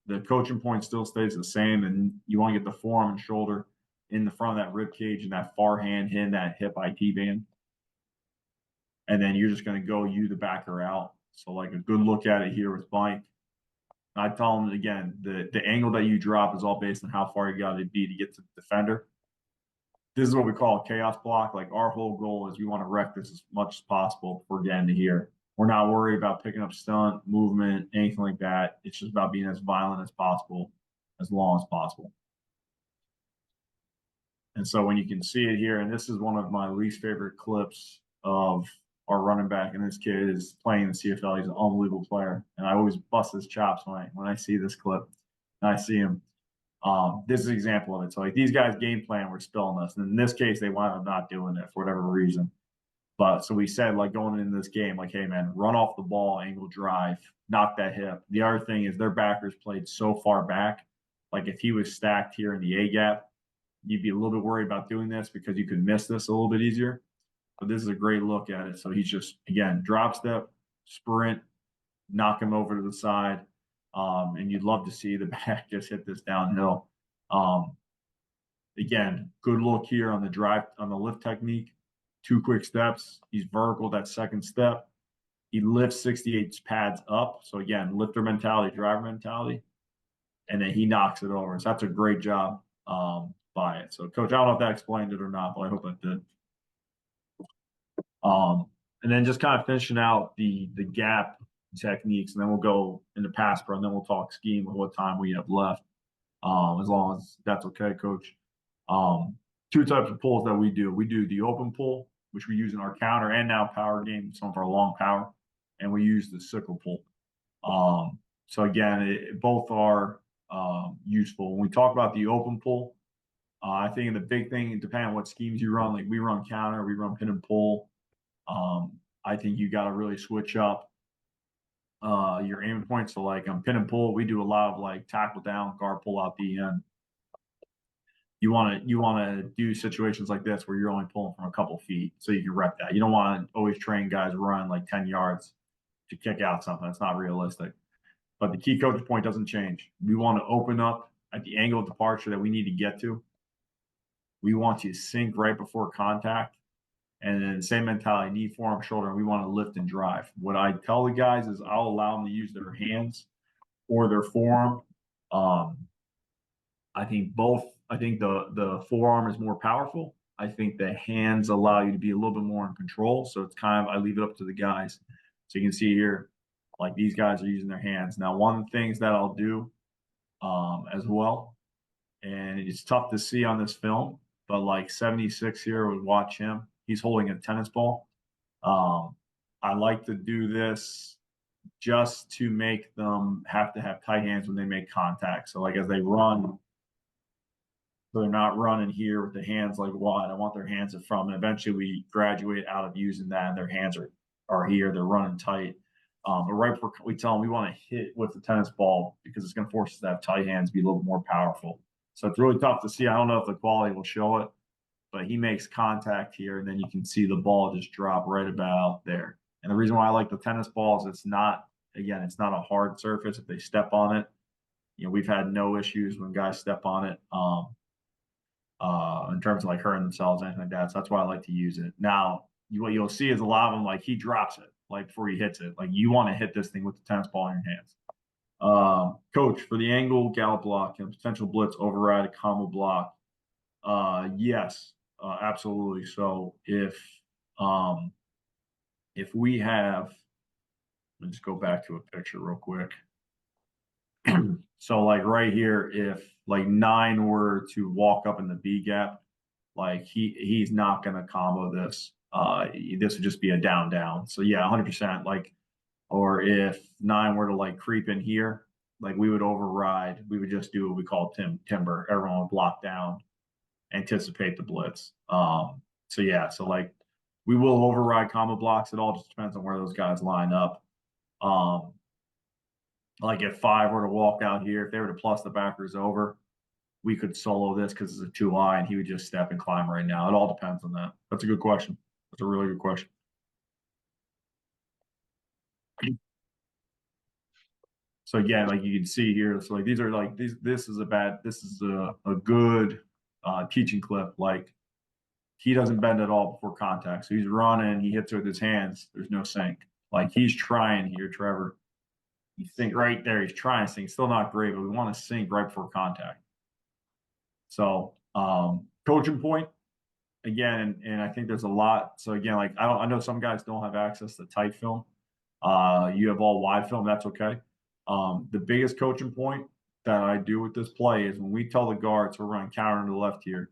The coaching point still stays the same, and you want to get the forearm and shoulder in the front of that rib cage and that far hand hitting that hip IT band. And then you're just going to go you the backer out. So like a good look at it here with Mike. I tell him again, the angle that you drop is all based on how far you got to be to get to the defender. This is what we call a chaos block. Like our whole goal is we want to wreck this as much as possible before getting to here. We're not worried about picking up stunt, movement, anything like that. It's just about being as violent as possible, as long as possible. And so when you can see it here, and this is one of my least favorite clips of our running back, and this kid is playing the CFL. He's an unbelievable player, and I always bust his chops when I see this clip and I see him. This is an example of it. So like these guys game plan were spilling us, and in this case they wound up not doing it for whatever reason. But so we said like going into this game, like, hey man, run off the ball, angle drive, knock that hip. The other thing is their backers played so far back. Like if he was stacked here in the A gap, you'd be a little bit worried about doing this because you could miss this a little bit easier. But this is a great look at it. So he's just, again, drop step, sprint, knock him over to the side. And you'd love to see the back just hit this downhill. Again, good look here on the drive, on the lift technique. 2 quick steps. He's vertical that second step. He lifts 68 pads up. So again, lifter mentality, driver mentality. And then he knocks it over. So that's a great job by it. So Coach, I don't know if that explained it or not, but I hope that did. And then just kind of finishing out the gap techniques, and then we'll go into pass pro, and then we'll talk scheme with what time we have left, as long as that's okay, Coach. 2 types of pulls that we do. We do the open pull, which we use in our counter and now power game, some of our long power, and we use the sickle pull. So again, both are useful. When we talk about the open pull, I think the big thing, depending on what schemes you run, like we run counter, we run pin and pull. I think you got to really switch up your aiming points. So like on pin and pull, we do a lot of like tackle down, guard pull out the end. you want to do situations like this where you're only pulling from a couple feet so you can rep that. You don't want to always train guys run like 10 yards to kick out something. That's not realistic. But the key coach point doesn't change. We want to open up at the angle of departure that we need to get to. We want to sink right before contact. And then same mentality, knee, forearm, shoulder, and we want to lift and drive. What I tell the guys is I'll allow them to use their hands or their forearm. I think the forearm is more powerful. I think the hands allow you to be a little bit more in control. So it's kind of, I leave it up to the guys. So you can see here, like these guys are using their hands. Now, one of the things that I'll do as well, and it's tough to see on this film, but like 76 here would watch him. He's holding a tennis ball. I like to do this just to make them have to have tight hands when they make contact. So like as they run, so they're not running here with the hands like wide. I want their hands in front. And eventually we graduate out of using that and their hands are here. They're running tight. But right before we tell them we want to hit with the tennis ball because it's going to force us to have tight hands, be a little bit more powerful. So it's really tough to see. I don't know if the quality will show it, but he makes contact here, and then you can see the ball just drop right about there. And the reason why I like the tennis ball is it's not a hard surface. If they step on it, we've had no issues when guys step on it in terms of like hurting themselves, anything like that. So that's why I like to use it. Now, what you'll see is a lot of them, like he drops it, like before he hits it. Like you want to hit this thing with the tennis ball in your hands. Coach, for the angle gallop block and potential blitz override a combo block, yes, absolutely. So if we have, let me just go back to a picture real quick. So like right here, if like 9 were to walk up in the B gap, like he's not going to combo this. This would just be a down. So yeah, 100%. Like, or if 9 were to like creep in here, like we would override. We would just do what we call timber. Everyone would block down, anticipate the blitz. So yeah, so like we will override combo blocks. It all just depends on where those guys line up. Like if 5 were to walk out here, if they were to plus the backers over, we could solo this because it's a 2-eye and he would just step and climb right now. It all depends on that. That's a good question. That's a really good question. So again, like you can see here, so like these are like this is a good teaching clip. Like he doesn't bend at all before contact. So he's running, he hits it with his hands. There's no sink. Like he's trying here, Trevor. You think right there, he's trying to sink. Still not great, but we want to sink right before contact. So coaching point, again, and I think there's a lot. So again, like I know some guys don't have access to tight film. You have all wide film, that's okay. The biggest coaching point that I do with this play is when we tell the guards we're running counter to the left here,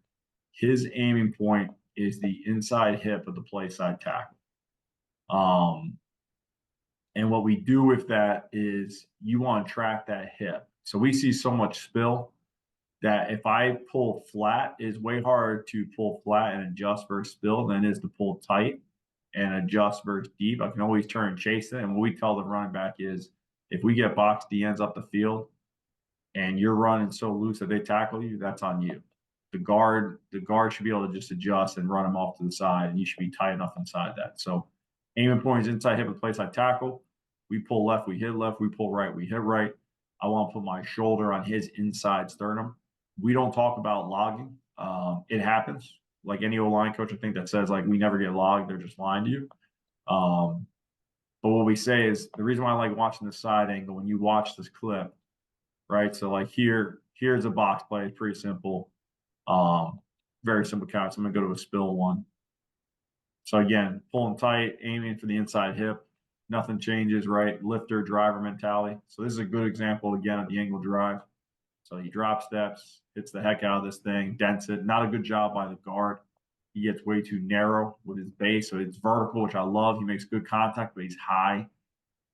his aiming point is the inside hip of the play side tackle. And what we do with that is you want to track that hip. So we see so much spill that if I pull flat, it's way harder to pull flat and adjust versus spill than it is to pull tight and adjust versus deep. I can always turn and chase it. And what we tell the running back is if we get box DNs up the field and you're running so loose that they tackle you, that's on you. The guard should be able to just adjust and run them off to the side, and you should be tight enough inside that. So aiming point is inside hip and play side tackle. We pull left, we hit left. We pull right, we hit right. I want to put my shoulder on his inside sternum. We don't talk about logging. It happens. Like any O-line coach, I think that says like we never get logged. They're just lying to you. But what we say is the reason why I like watching the side angle when you watch this clip, right? So like here's a box play. It's pretty simple. Very simple count. So I'm gonna go to a spill one. So again, pulling tight, aiming for the inside hip. Nothing changes, right? Lifter, driver mentality. So this is a good example again of the angle drive. So he drop steps, hits the heck out of this thing, dents it. Not a good job by the guard. He gets way too narrow with his base. So it's vertical, which I love. He makes good contact, but he's high.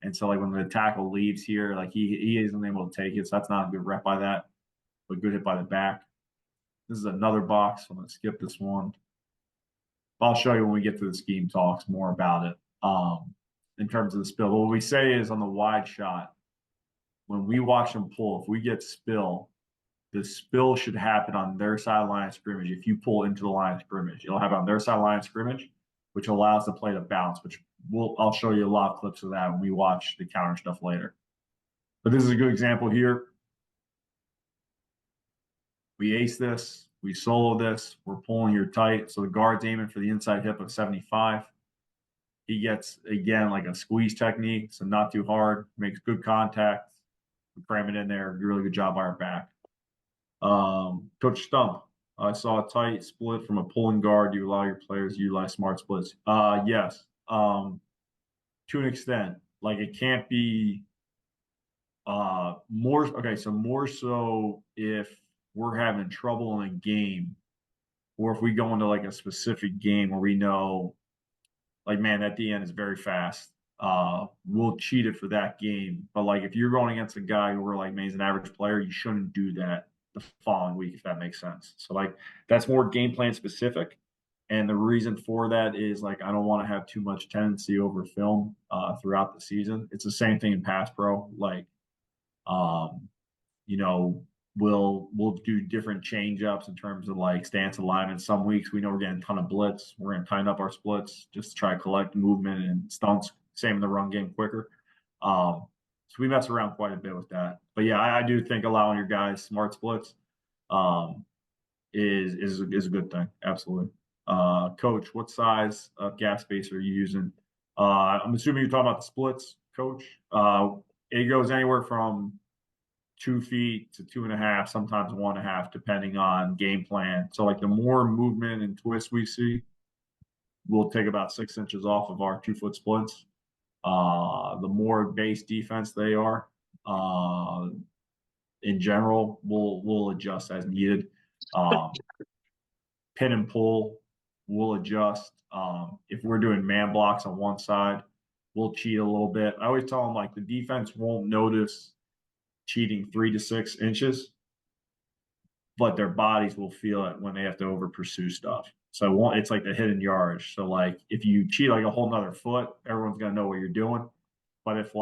And so like when the tackle leaves here, like he isn't able to take it. So that's not a good rep by that, but good hit by the back. This is another box. So I'm going to skip this one. I'll show you when we get to the scheme talks more about it in terms of the spill. But what we say is on the wide shot, when we watch them pull, if we get spill, the spill should happen on their side line of scrimmage. If you pull into the line of scrimmage, it'll happen on their side line of scrimmage, which allows the play to bounce, which I'll show you a lot of clips of that when we watch the counter stuff later. But this is a good example here. We ace this, we solo this, we're pulling here tight. So the guard's aiming for the inside hip of 75. He gets, again, like a squeeze technique, so not too hard, makes good contact. We cram it in there. Really good job by our back. Coach Stump, I saw a tight split from a pulling guard. You allow your players to utilize smart splits. Yes, to an extent. Like, it can't be more. Okay, so more so if we're having trouble in a game, or if we go into like a specific game where we know, like, man, that DN is very fast. We'll cheat it for that game. But like, if you're going against a guy who we're like, man, he's an average player, you shouldn't do that the following week, if that makes sense. So like, that's more game plan specific. And the reason for that is, like, I don't want to have too much tendency over film throughout the season. It's the same thing in pass pro. Like, you know, we'll do different change ups in terms of like stance alignment. Some weeks we know we're getting a ton of blitz. We're going to tighten up our splits just to try to collect movement and stunts. Same in the run game quicker. So we mess around quite a bit with that. But yeah, I do think allowing your guys smart splits is a good thing. Absolutely. Coach, what size of gap space are you using? I'm assuming you're talking about the splits, Coach. It goes anywhere from 2 feet to 2.5, sometimes 1.5, depending on game plan. So like, the more movement and twists we see, we'll take about 6 inches off of our 2-foot splits. The more base defense they are, in general, we'll adjust as needed. Pin and pull, we'll adjust. If we're doing man blocks on one side, we'll cheat a little bit. I always tell them, like, the defense won't notice cheating 3 to 6 inches, but their bodies will feel it when they have to over pursue stuff. So it's like the hidden yardage. So like, if you cheat like a whole nother foot, everyone's gonna know what you're doing. But if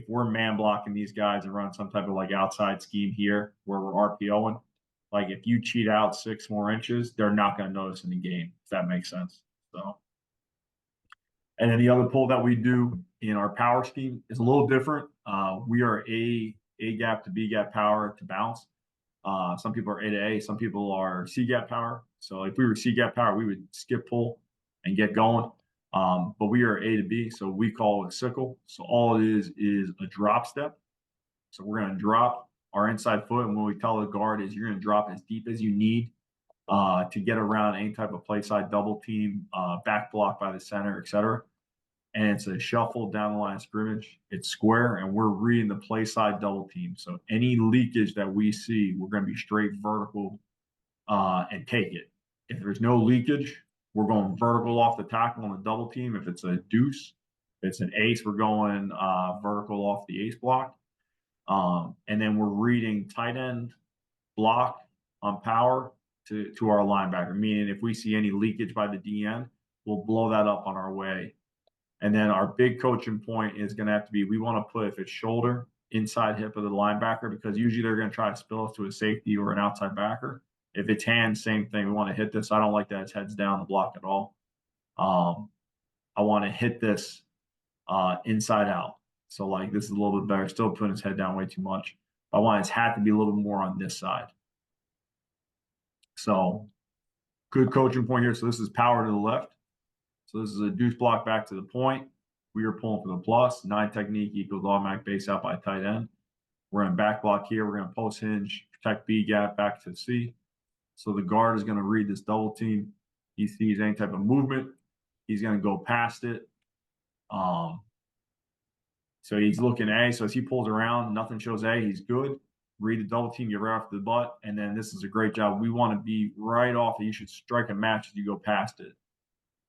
we're man blocking these guys and run some type of like outside scheme here where we're RPOing, like, if you cheat out 6 more inches, they're not gonna notice in the game, if that makes sense. So, and then the other pull that we do in our power scheme is a little different. We are A gap to B gap power to bounce. Some people are A to A, some people are C gap power. So if we were C gap power, we would skip pull and get going. But we are A to B, so we call it a sickle. So all it is a drop step. So we're going to drop our inside foot, and what we tell the guard is, you're going to drop as deep as you need to get around any type of play side double team, back block by the center, etc. And it's a shuffle down the line of scrimmage. It's square, and we're reading the play side double team. So any leakage that we see, we're going to be straight vertical and take it. If there's no leakage, we're going vertical off the tackle on the double team. If it's a deuce, if it's an ace, we're going vertical off the ace block. And then we're reading tight end block on power to our linebacker, meaning if we see any leakage by the DN, we'll blow that up on our way. And then our big coaching point is going to have to be, we want to put, if it's shoulder, inside hip of the linebacker, because usually they're going to try to spill us to a safety or an outside backer. If it's hands, same thing. We want to hit this. I don't like that it's heads down the block at all. I want to hit this inside out. So like, this is a little bit better. Still putting his head down way too much. I want his hat to be a little more on this side. So good coaching point here. So this is power to the left. So this is a deuce block back to the point. We are pulling for the plus. 9 technique equals automatic base out by tight end. We're in back block here. We're going to post hinge, protect B gap back to C. So the guard is going to read this double team. He sees any type of movement, he's going to go past it. So he's looking A. So as he pulls around, nothing shows A. He's good. Read the double team, get right off the butt. And then this is a great job. We want to be right off. You should strike a match as you go past it.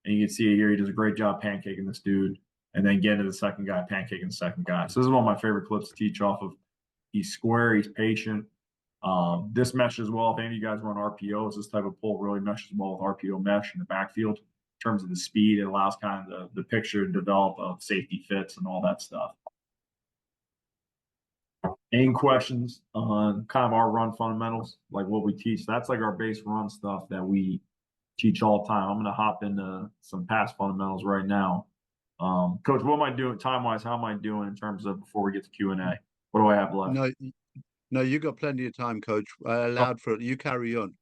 And you can see it here. He does a great job pancaking this dude. And then get into the second guy, pancaking the second guy. So this is one of my favorite clips to teach off of. He's square. He's patient. This meshes well. If any of you guys run RPOs, this type of pull really meshes well with RPO mesh in the backfield. In terms of the speed, it allows kind of the picture to develop of safety fits and all that stuff. Any questions on kind of our run fundamentals, like what we teach? That's like our base run stuff that we teach all the time. I'm going to hop into some pass fundamentals right now. Coach, what am I doing time-wise? How am I doing in terms of before we get to Q&A? What do I have left? No, you got plenty of time, Coach. I allowed for it. You carry on.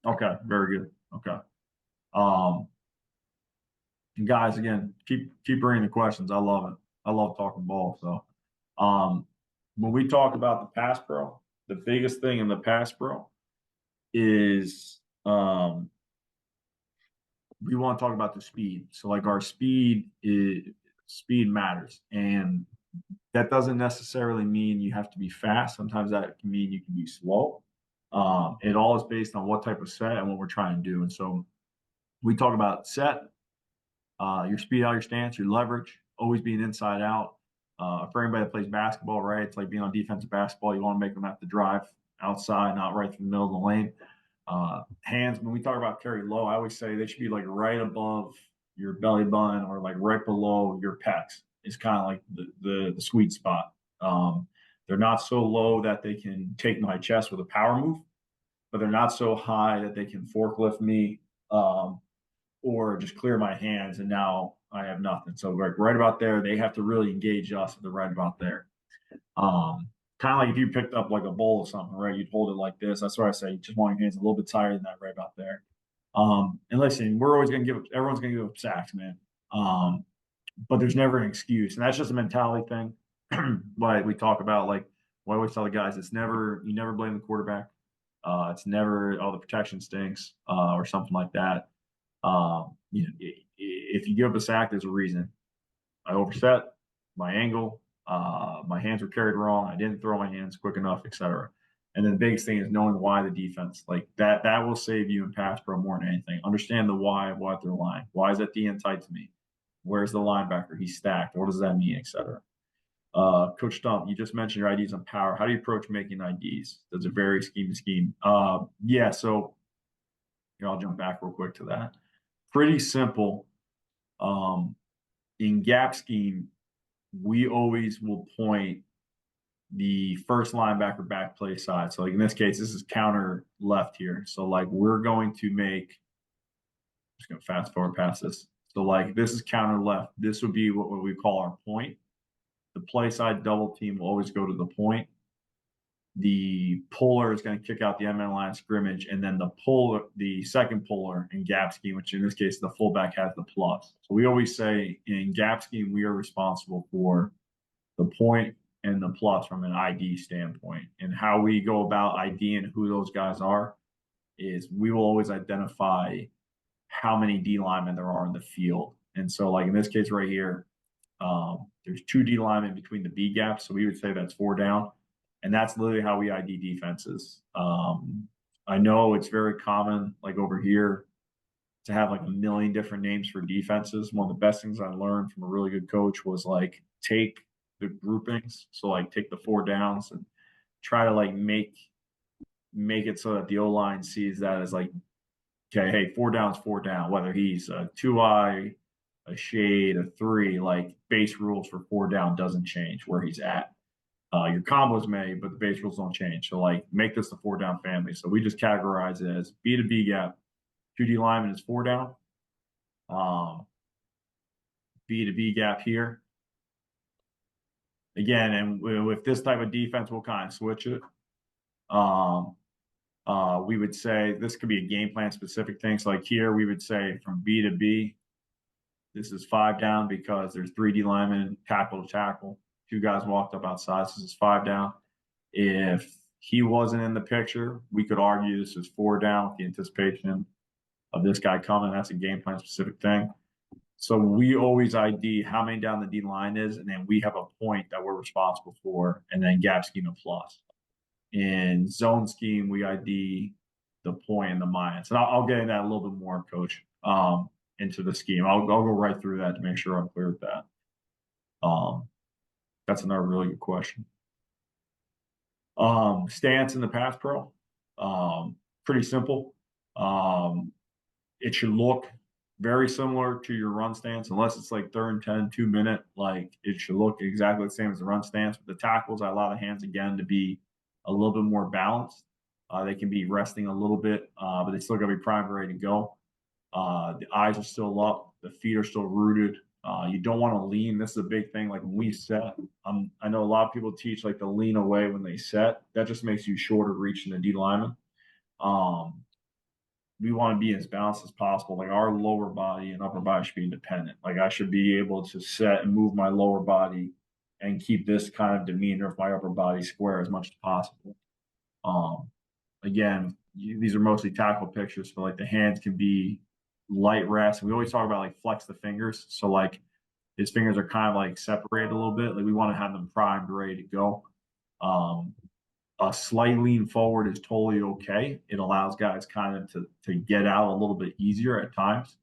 Okay, very good. Okay. And guys, again, keep bringing the questions. I love it. I love talking ball. So, when we talk about the pass pro, the biggest thing in the pass pro is we want to talk about the speed. So, like our speed matters, and that doesn't necessarily mean you have to be fast. Sometimes that can mean you can be slow. It all is based on what type of set and what we're trying to do. And so, we talk about set, your speed out of your stance, your leverage, always being inside out. For anybody that plays basketball, right, it's like being on defensive basketball. You want to make them have to drive outside, not right through the middle of the lane. Hands, when we talk about carry low, I always say they should be like right above your belly button or like right below your pecs. It's kind of like the sweet spot. They're not so low that they can take my chest with a power move, but they're not so high that they can forklift me or just clear my hands and now I have nothing. So right about there, they have to really engage us at the right about there. Kind of like if you picked up like a bowl or something, right? You'd hold it like this. That's why I say you just want your hands a little bit tighter than that right about there. And listen, we're always going to everyone's going to give up sacks, man. But there's never an excuse. And that's just a mentality thing. Like we talk about, like what I always tell the guys, you never blame the quarterback. It's never, oh, the protection stinks or something like that. If you give up a sack, there's a reason. I overset my angle. My hands were carried wrong. I didn't throw my hands quick enough, etc. And then the biggest thing is knowing why the defense, like that will save you in pass pro more than anything. Understand the why of what they're lying. Why is that D end tight to me? Where's the linebacker? He's stacked. What does that mean, etc. Coach Stump, you just mentioned your IDs on power. How do you approach making IDs? Does it vary scheme to scheme? Yeah, so I'll jump back real quick to that. Pretty simple. In gap scheme, we always will point the first linebacker back play side. So like in this case, this is counter left here. So like we're going to make, I'm just going to fast forward past this. So like this is counter left. This would be what we call our point. The play side double team will always go to the point. The puller is going to kick out the MN line of scrimmage, and then the second puller in gap scheme, which in this case the fullback has the plus. So we always say in gap scheme we are responsible for the point and the plus from an ID standpoint. And how we go about IDing who those guys are is we will always identify how many D linemen there are in the field. And so, like in this case right here, there's 2 D linemen between the B gaps, so we would say that's 4 down. And that's literally how we ID defenses. I know it's very common, like over here, to have like a million different names for defenses. One of the best things I learned from a really good coach was like take the groupings. So like take the 4 downs and try to like make it so that the O-line sees that as like, okay, hey, 4 down's 4 down, whether he's a 2-eye, a shade, a 3, like base rules for 4 down doesn't change where he's at. Your combos may, but the base rules don't change. So like make this the 4 down family. So we just categorize it as B to B gap. 2D lineman is 4 down. B to B gap here. Again, and with this type of defense, we'll kind of switch it. We would say this could be a game plan specific thing. So like here, we would say from B to B, this is 5 down because there's 3D linemen tackle to tackle. 2 guys walked up outside, so this is 5 down. If he wasn't in the picture, we could argue this is 4 down with the anticipation of this guy coming. That's a game plan specific thing. So we always ID how many down the D line is, and then we have a point that we're responsible for, and then gap scheme a plus. In zone scheme, we ID the point and the minus. And I'll get into that a little bit more, Coach, into the scheme. I'll go right through that to make sure I'm clear with that. That's another really good question. Stance in the pass pro, pretty simple. It should look very similar to your run stance, unless it's like 3rd and 10, 2 minute. Like it should look exactly the same as the run stance. With the tackles, I allow the hands again to be a little bit more balanced. They can be resting a little bit, but they still got to be primed, ready to go. The eyes are still up, the feet are still rooted. You don't want to lean. This is a big thing. Like when we set, I know a lot of people teach like to lean away when they set. That just makes you shorter reaching the D lineman. Um, we want to be as balanced as possible. Like our lower body and upper body should be independent. Like I should be able to set and move my lower body and keep this kind of demeanor of my upper body square as much as possible. Um, Again, these are mostly tackle pictures, but like the hands can be light rest. We always talk about like flex the fingers. So like his fingers are kind of like separated a little bit. Like we want to have them primed, ready to go. Um, a slight lean forward is totally okay. It allows guys kind of to get out a little bit easier at times.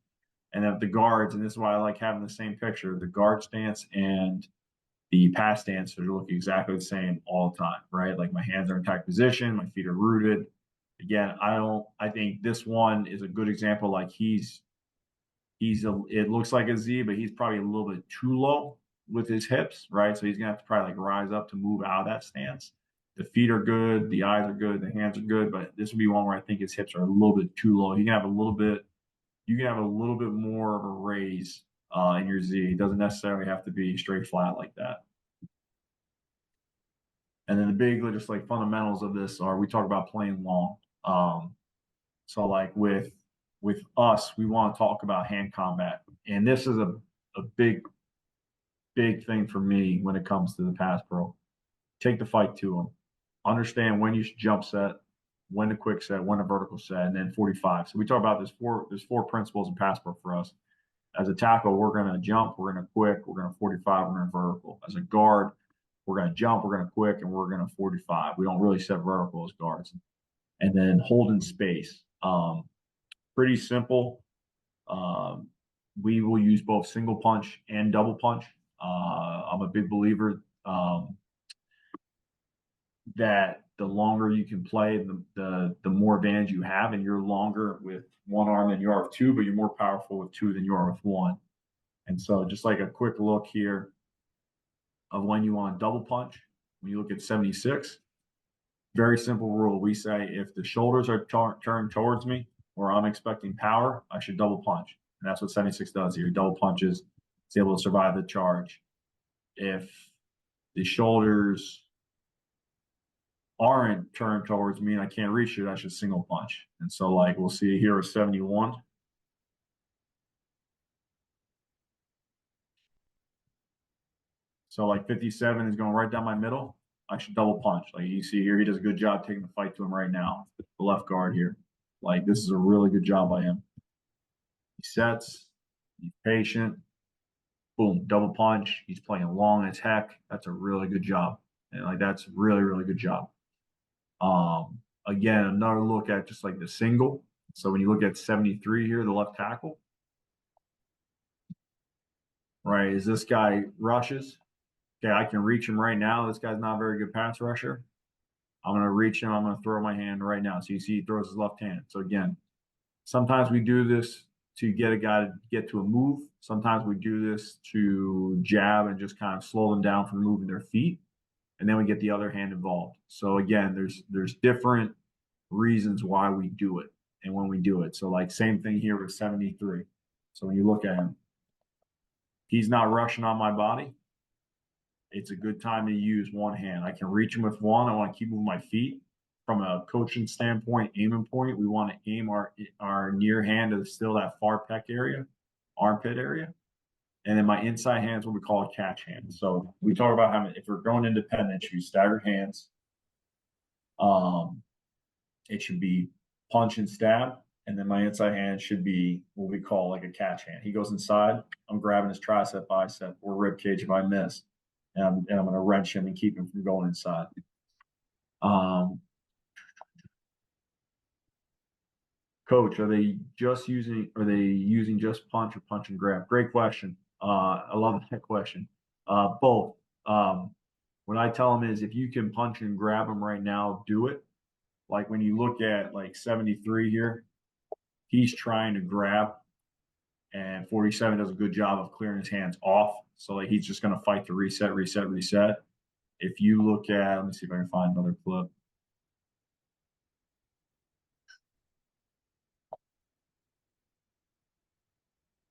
And then the guards, and this is why I like having the same picture, the guard stance and the pass stance should look exactly the same all the time, right? Like my hands are in tight position, my feet are rooted. Again, I think this one is a good example. Like it looks like a Z, but he's probably a little bit too low with his hips, right? So he's gonna have to probably like rise up to move out of that stance. The feet are good, the eyes are good, the hands are good, but this would be one where I think his hips are a little bit too low. You can have a little bit more of a raise in your Z. It doesn't necessarily have to be straight flat like that. And then the big just like fundamentals of this are we talk about playing long. So like with us, we want to talk about hand combat. And this is a big thing for me when it comes to the pass pro. Take the fight to them. Understand when you should jump set, when to quick set, when to vertical set, and then 45. So we talk about there's four principles in pass pro for us. As a tackle, we're gonna jump, we're gonna quick, we're gonna 45, we're gonna vertical. As a guard, we're gonna jump, we're gonna quick, and we're gonna 45. We don't really set vertical as guards. And then hold in space. Pretty simple. Um, we will use both single punch and double punch. I'm a big believer that the longer you can play, the more advantage you have, and you're longer with one arm than you are with two, but you're more powerful with two than you are with one. And so, just like a quick look here of when you want double punch, when you look at 76, very simple rule. We say if the shoulders are turned towards me or I'm expecting power, I should double punch. And that's what 76 does here. Double punches, it's able to survive the charge. If the shoulders aren't turned towards me and I can't reach it, I should single punch. And so, like, we'll see here with 71. So, like, 57 is going right down my middle. I should double punch. Like you see here, he does a good job taking the fight to him right now. The left guard here. Like, this is a really good job by him. He sets, he's patient. Boom, double punch. He's playing long as heck. That's a really good job. And like that's really, really good job. Again, another look at just like the single. So when you look at 73 here, the left tackle, right? Is this guy rushes? Okay, I can reach him right now. This guy's not a very good pass rusher. I'm going to reach him. I'm going to throw my hand right now. So you see he throws his left hand. So again, sometimes we do this to get a guy to get to a move. Sometimes we do this to jab and just kind of slow them down from moving their feet. And then we get the other hand involved. So again, there's different reasons why we do it and when we do it. So like same thing here with 73. So when you look at him, he's not rushing on my body. It's a good time to use one hand. I can reach him with one. I want to keep moving my feet. From a coaching standpoint, aiming point, we want to aim our near hand to still that far pec area, armpit area. And then my inside hand is what we call a catch hand. So we talk about having, if we're going independent, you staggered hands. It should be punch and stab. And then my inside hand should be what we call like a catch hand. He goes inside, I'm grabbing his tricep, bicep, or rib cage if I miss. And I'm going to wrench him and keep him from going inside. Coach, are they using just punch or punch and grab? Great question. I love that question. Both. What I tell them is if you can punch and grab them right now, do it. Like when you look at like 73 here, he's trying to grab and 47 does a good job of clearing his hands off. So like he's just going to fight to reset, reset, reset. If you look at, let me see if I can find another clip.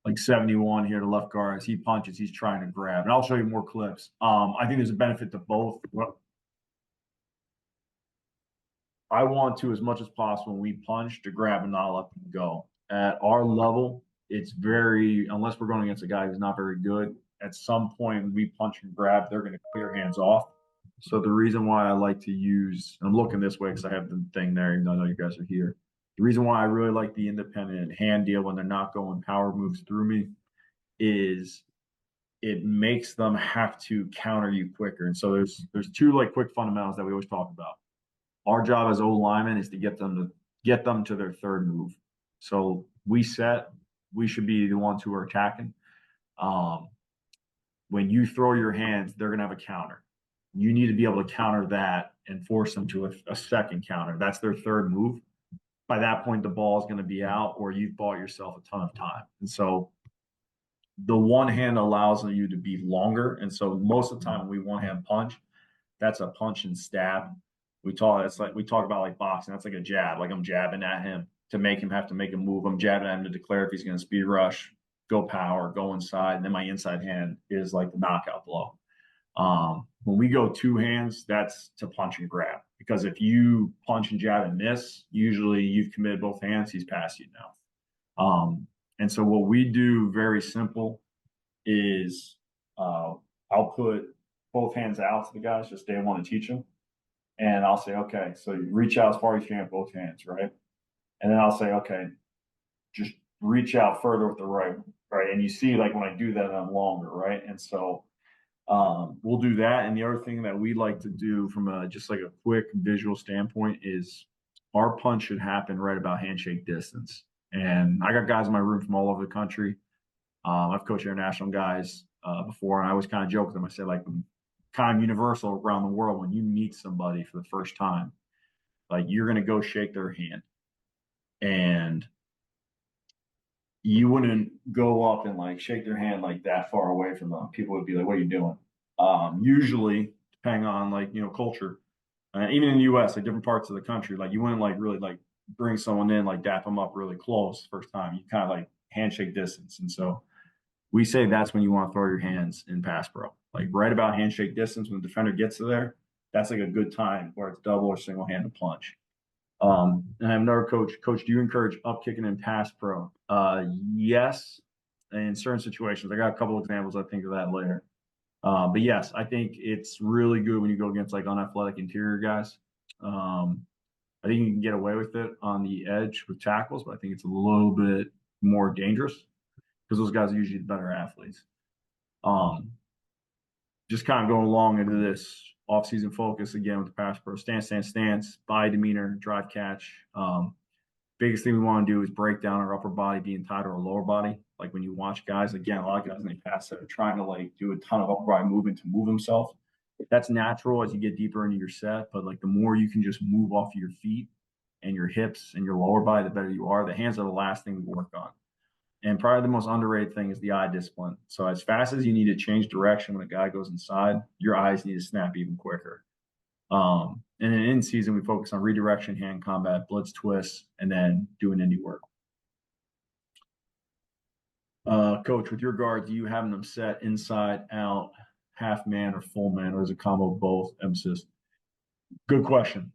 Like 71 here, the left guard, as he punches, he's trying to grab. And I'll show you more clips. I think there's a benefit to both. I want to, as much as possible, when we punch, to grab and not let them go. At our level, it's very, unless we're going against a guy who's not very good, at some point when we punch and grab, they're going to clear hands off. So the reason why I like to use, I'm looking this way because I have the thing there, even though I know you guys are here. The reason why I really like the independent hand deal when they're not going power moves through me is it makes them have to counter you quicker. And so there's two like quick fundamentals that we always talk about. Our job as O linemen is to get them to their third move. So we should be the ones who are attacking. When you throw your hands, they're going to have a counter. You need to be able to counter that and force them to a second counter. That's their third move. By that point, the ball is going to be out, or you've bought yourself a ton of time. And so the one hand allows you to be longer. And so most of the time when we one hand punch, that's a punch and stab. We talk about like boxing. That's like a jab. Like I'm jabbing at him to make him have to make a move. I'm jabbing at him to declare if he's going to speed rush, go power, go inside. And then my inside hand is like the knockout blow. When we go two hands, that's to punch and grab. Because if you punch and jab and miss, usually you've committed both hands. He's past you now. And so what we do, very simple, is I'll put both hands out to the guys, just they want to teach them. And I'll say, okay, so you reach out as far as you can with both hands, right? And then I'll say, okay, just reach out further with the right, right? And you see, like when I do that, I'm longer, right? And so we'll do that. And the other thing that we like to do from just like a quick visual standpoint is our punch should happen right about handshake distance. And I got guys in my room from all over the country. I've coached international guys before, and I always kind of joke with them. I said, like, kind of universal around the world, when you meet somebody for the first time, like you're going to go shake their hand. And you wouldn't go up and like shake their hand like that far away from them. People would be like, what are you doing? Usually, depending on like, culture, even in the US, like different parts of the country, like you wouldn't like really like bring someone in, like dap them up really close first time. You kind of like handshake distance. And so we say that's when you want to throw your hands in pass pro, like right about handshake distance. When the defender gets to there, that's like a good time where it's double or single handed punch. And I have another coach. Coach, do you encourage up kicking in pass pro? Yes, in certain situations. I got a couple of examples. I think of that later. But yes, I think it's really good when you go against like unathletic interior guys. I think you can get away with it on the edge with tackles, but I think it's a little bit more dangerous because those guys are usually the better athletes. Just kind of going along into this off-season focus again with the pass pro, stance, body demeanor, drive catch. Biggest thing we want to do is break down our upper body being tied to our lower body. Like when you watch guys, again, a lot of guys in the past that are trying to like do a ton of upper body movement to move themselves. That's natural as you get deeper into your set, but like the more you can just move off of your feet and your hips and your lower body, the better you are. The hands are the last thing we work on. And probably the most underrated thing is the eye discipline. So as fast as you need to change direction when a guy goes inside, your eyes need to snap even quicker. And in season, we focus on redirection, hand combat, blitz twists, and then doing indie work. Coach, with your guard, do you have them set inside, out, half man, or full man, or is it a combo of both? Emphasis. Good question.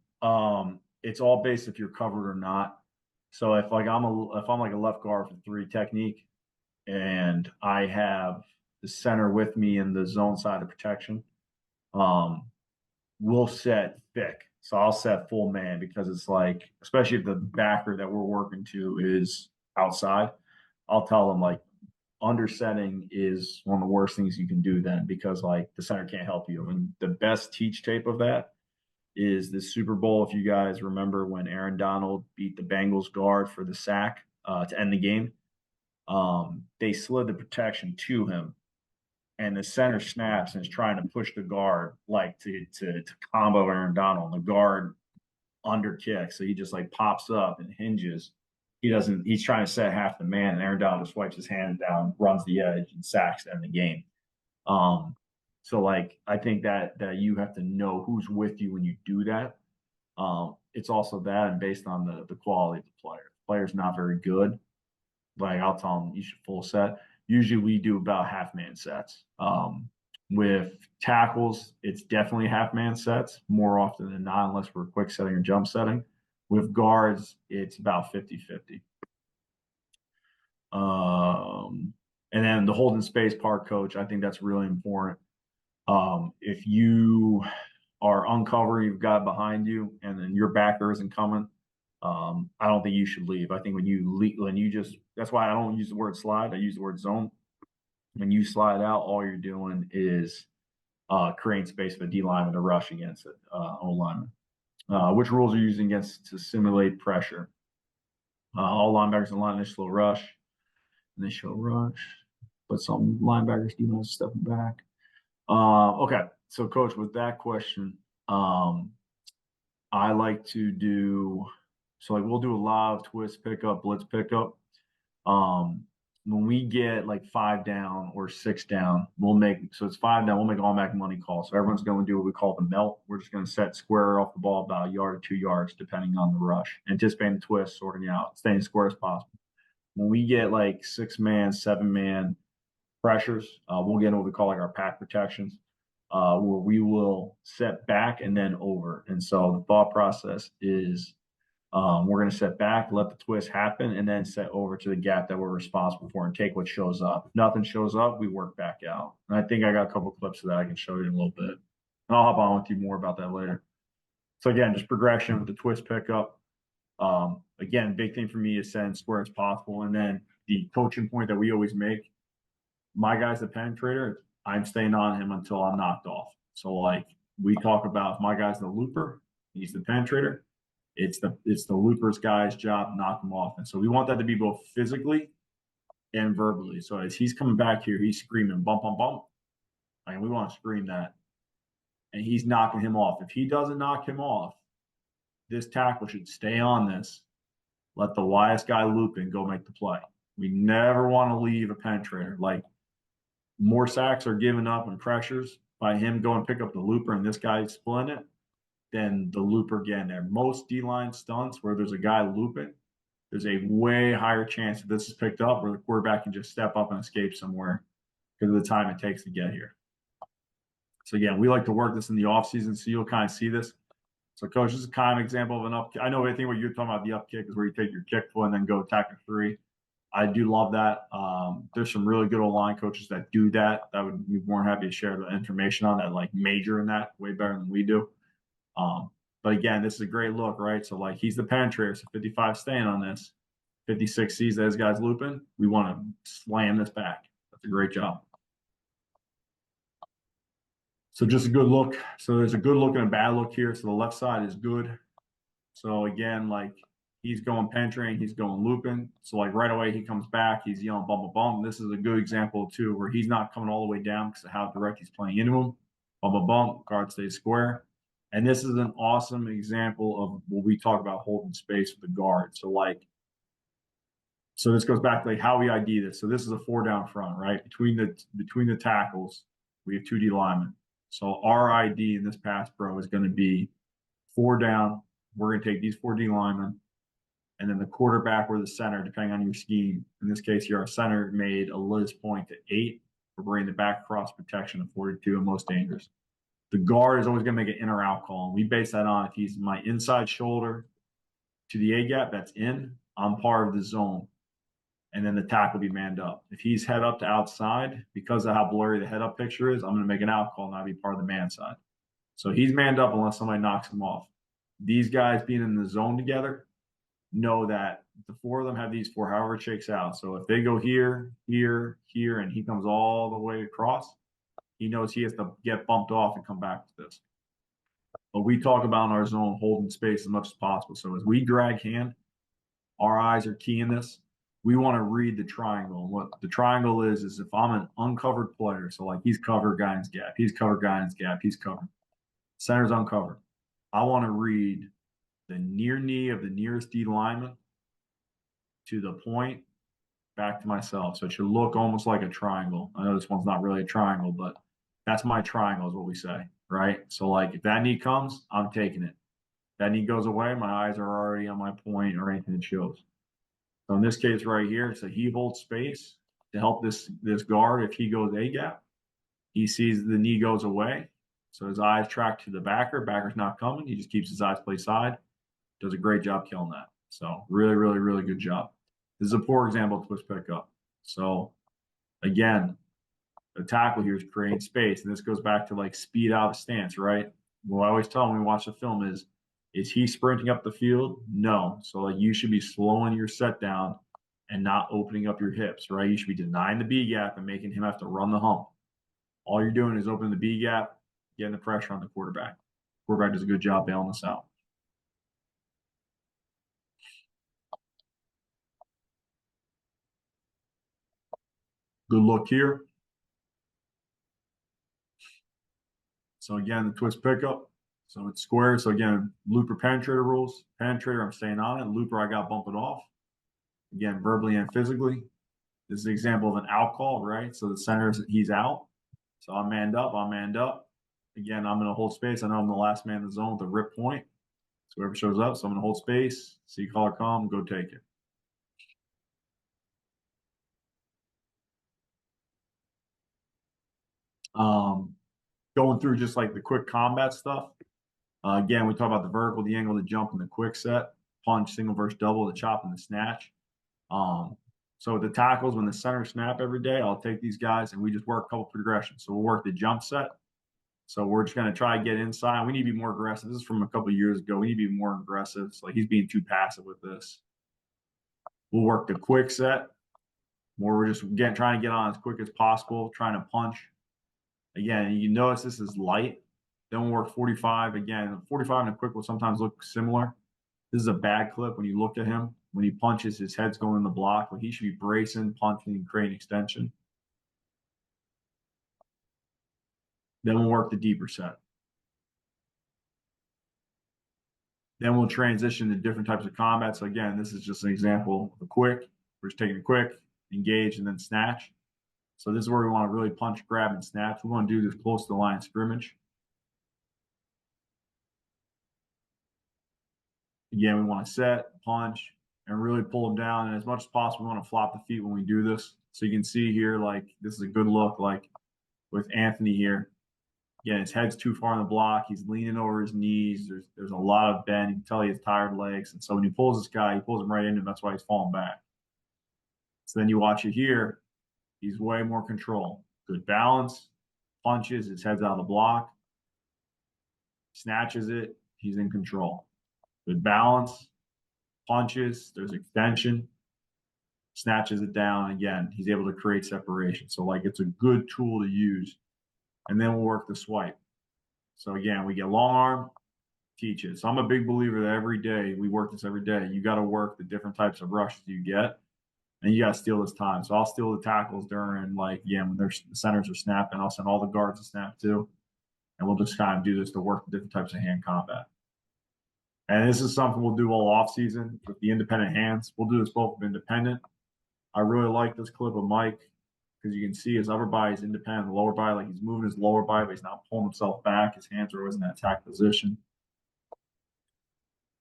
It's all based if you're covered or not. So if I'm like a left guard for 3 technique, and I have the center with me in the zone side of protection, we'll set thick. So I'll set full man because it's like, especially if the backer that we're working to is outside, I'll tell them like undersetting is one of the worst things you can do then, because like the center can't help you. And the best teach tape of that is the Super Bowl. If you guys remember when Aaron Donald beat the Bengals guard for the sack to end the game, they slid the protection to him, and the center snaps and is trying to push the guard like to combo Aaron Donald. The guard under kick, so he just like pops up and hinges. he's trying to set half the man, and Aaron Donald just wipes his hand down, runs the edge, and sacks to end the game. So like I think that you have to know who's with you when you do that. It's also that, and based on the quality of the player. The player's not very good. Like I'll tell them you should full set. Usually we do about half man sets. With tackles, it's definitely half man sets more often than not, unless we're quick setting or jump setting. With guards, it's about 50-50. And then the holding space part, coach, I think that's really important. If you are uncovered, you've got behind you, and then your backer isn't coming, I don't think you should leave. I think when you leave, that's why I don't use the word slide. I use the word zone. When you slide out, all you're doing is creating space for the D lineman to rush against it, O lineman. Which rules are you using against to simulate pressure? All linebackers in line initial rush, but some linebackers do not stepping back. Okay, so coach, with that question, I like to do like we'll do a lot of twist pickup, blitz pickup. When we get like 5 down or 6 down, it's 5 down, we'll make automatic money call. So everyone's going to do what we call the melt. We're just going to set square off the ball about a yard or 2 yards, depending on the rush, anticipating the twist, sorting out, staying as square as possible. When we get like 6-man, 7-man pressures, we'll get into what we call like our pack protections, where we will set back and then over. And so the thought process is we're going to set back, let the twist happen, and then set over to the gap that we're responsible for and take what shows up. If nothing shows up, we work back out. And I think I got a couple of clips of that I can show you in a little bit. And I'll hop on with you more about that later. So again, just progression with the twist pickup. Again, big thing for me is setting square as possible. And then the coaching point that we always make, my guy's the penetrator, I'm staying on him until I'm knocked off. So like we talk about, if my guy's the looper, he's the penetrator. It's the looper's guy's job to knock him off. And so we want that to be both physically and verbally. So as he's coming back here, he's screaming bump, bump, bump. And we want to scream that. And he's knocking him off. If he doesn't knock him off, this tackle should stay on this, let the widest guy loop and go make the play. We never want to leave a penetrator. Like more sacks are given up and pressures by him going pick up the looper and this guy splitting it than the looper getting there. Most D-line stunts where there's a guy looping, there's a way higher chance that this is picked up where the quarterback can just step up and escape somewhere because of the time it takes to get here. So again, we like to work this in the offseason, so you'll kind of see this. So coach, this is kind of an example of an up. I know everything what you're talking about, the up kick is where you take your kick foot and then go attack a 3. I do love that. There's some really good line coaches that do that. That would be more happy to share the information on that, like major in that way better than we do. But again, this is a great look, right? So like he's the penetrator, so 55 staying on this. 56 sees those guys looping. We want to slam this back. That's a great job. So just a good look. So there's a good look and a bad look here. So the left side is good. So again, like he's going penetrating, he's going looping. So like right away he comes back, he's yelling bump, bump, bump. This is a good example too, where he's not coming all the way down because of how direct he's playing into him. Bump, bump, bump, guard stays square. And this is an awesome example of what we talk about holding space with the guard. So this goes back to like how we ID this. So this is a 4 down front, right? Between the tackles, we have 2 D linemen. So our ID in this pass pro is going to be 4 down. We're going to take these 4 D linemen, and then the quarterback or the center, depending on your scheme. In this case, here, our center made a Liz point to 8. We're bringing the back cross protection to 42 and most dangerous. The guard is always going to make an in or out call. And we base that on if he's my inside shoulder to the A gap, that's in, I'm part of the zone. And then the tackle will be manned up. If he's head up to outside, because of how blurry the head up picture is, I'm going to make an out call and not be part of the man side. So he's manned up unless somebody knocks him off. These guys being in the zone together know that the 4 of them have these 4, however it shakes out. So if they go here, here, here, and he comes all the way across, he knows he has to get bumped off and come back to this. But we talk about in our zone holding space as much as possible. So as we drag hand, our eyes are key in this. We want to read the triangle. And what the triangle is if I'm an uncovered player, so like he's covered, guy in his gap, he's covered, guy in his gap, he's covered. Center's uncovered. I want to read the near knee of the nearest D lineman to the point, back to myself. So it should look almost like a triangle. I know this one's not really a triangle, but that's my triangle is what we say, right? So like if that knee comes, I'm taking it. That knee goes away, my eyes are already on my point or anything that shows. So in this case right here, it's a he holds space to help this guard. If he goes A gap, he sees the knee goes away. So his eyes track to the backer. Backer's not coming. He just keeps his eyes play side. Does a great job killing that. So really, really, really good job. This is a poor example of twist pickup. So again, the tackle here is creating space. And this goes back to like speed out of stance, right? What I always tell when we watch the film is he sprinting up the field? No. So like you should be slowing your set down and not opening up your hips, right? You should be denying the B gap and making him have to run the hump. All you're doing is opening the B gap, getting the pressure on the quarterback. Quarterback does a good job bailing this out. Good look here. So again, the twist pickup. So it's square. So again, looper penetrator rules. Penetrator, I'm staying on it. Looper, I got to bump it off. Again, verbally and physically. This is an example of an out call, right? So the center, he's out. So I'm manned up. I'm manned up. Again, I'm going to hold space. I know I'm the last man in the zone with the rip point. So whoever shows up, so I'm going to hold space. See caller come, go take it. Going through just like the quick combat stuff. Again, we talk about the vertical, the angle, the jump, and the quick set, punch, single versus double, the chop, and the snatch. So with the tackles, when the center snap every day, I'll take these guys and we just work a couple progressions. So we'll work the jump set. So we're just going to try to get inside. We need to be more aggressive. This is from a couple of years ago. We need to be more aggressive. So like he's being too passive with this. We'll work the quick set, where we're just trying to get on as quick as possible, trying to punch. Again, you notice this is light. Then we'll work 45. Again, 45 and a quick will sometimes look similar. This is a bad clip when you look at him. When he punches, his head's going in the block. Like he should be bracing, punching, and creating extension. Then we'll work the deeper set. Then we'll transition to different types of combat. So again, this is just an example of a quick. We're just taking a quick, engage, and then snatch. So this is where we want to really punch, grab, and snatch. We want to do this close to the line of scrimmage. Again, we want to set, punch, and really pull them down. And as much as possible, we want to flop the feet when we do this. So you can see here, like, this is a good look, like with Anthony here. Again, his head's too far on the block. He's leaning over his knees. There's a lot of bend. You can tell he has tired legs. And so when he pulls this guy, he pulls him right into him. That's why he's falling back. So then you watch it here. He's way more control. Good balance. Punches. His head's out of the block. Snatches it. He's in control. Good balance. Punches. There's extension. Snatches it down. Again, he's able to create separation. So, like, it's a good tool to use. And then we'll work the swipe. So, again, we get long arm, teach it. So I'm a big believer that every day, we work this every day. You got to work the different types of rushes you get. And you got to steal this time. So I'll steal the tackles during, like, when the centers are snapping. I'll send all the guards to snap too. And we'll just kind of do this to work the different types of hand combat. And this is something we'll do all off season with the independent hands. We'll do this both independent. I really like this clip of Mike because you can see his upper body is independent, the lower body, like he's moving his lower body, but he's not pulling himself back. His hands are always in that attack position.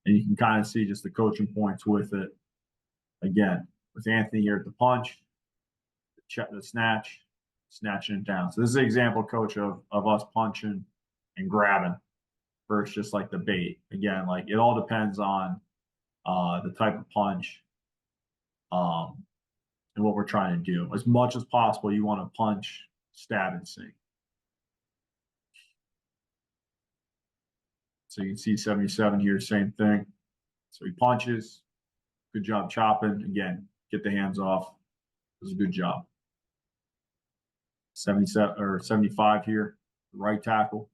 And you can kind of see just the coaching points with it. Again, with Anthony here at the punch, the snatch, snatching it down. So this is an example, coach, of us punching and grabbing versus just like the bait. Again, like it all depends on the type of punch and what we're trying to do. As much as possible, you want to punch, stab, and sink. So you can see 77 here, same thing. So he punches. Good job chopping. Again, get the hands off. This is a good job. 77 or 75 here, right tackle.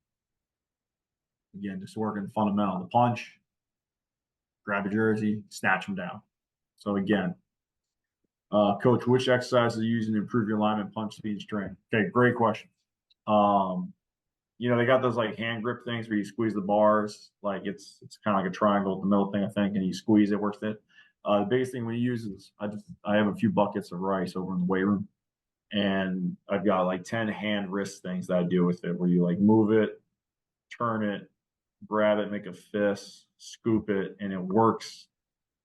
Again, just working the fundamental. The punch, grab a jersey, snatch them down. So again, coach, which exercise are you using to improve your alignment, punch speed, and strength? Okay, great question. They got those like hand grip things where you squeeze the bars, like it's kind of like a triangle, the middle thing, I think, and you squeeze it, works it. The biggest thing we use is I have a few buckets of rice over in the weight room, and I've got like 10 hand wrist things that I do with it, where you like move it, turn it, grab it, make a fist, scoop it, and it works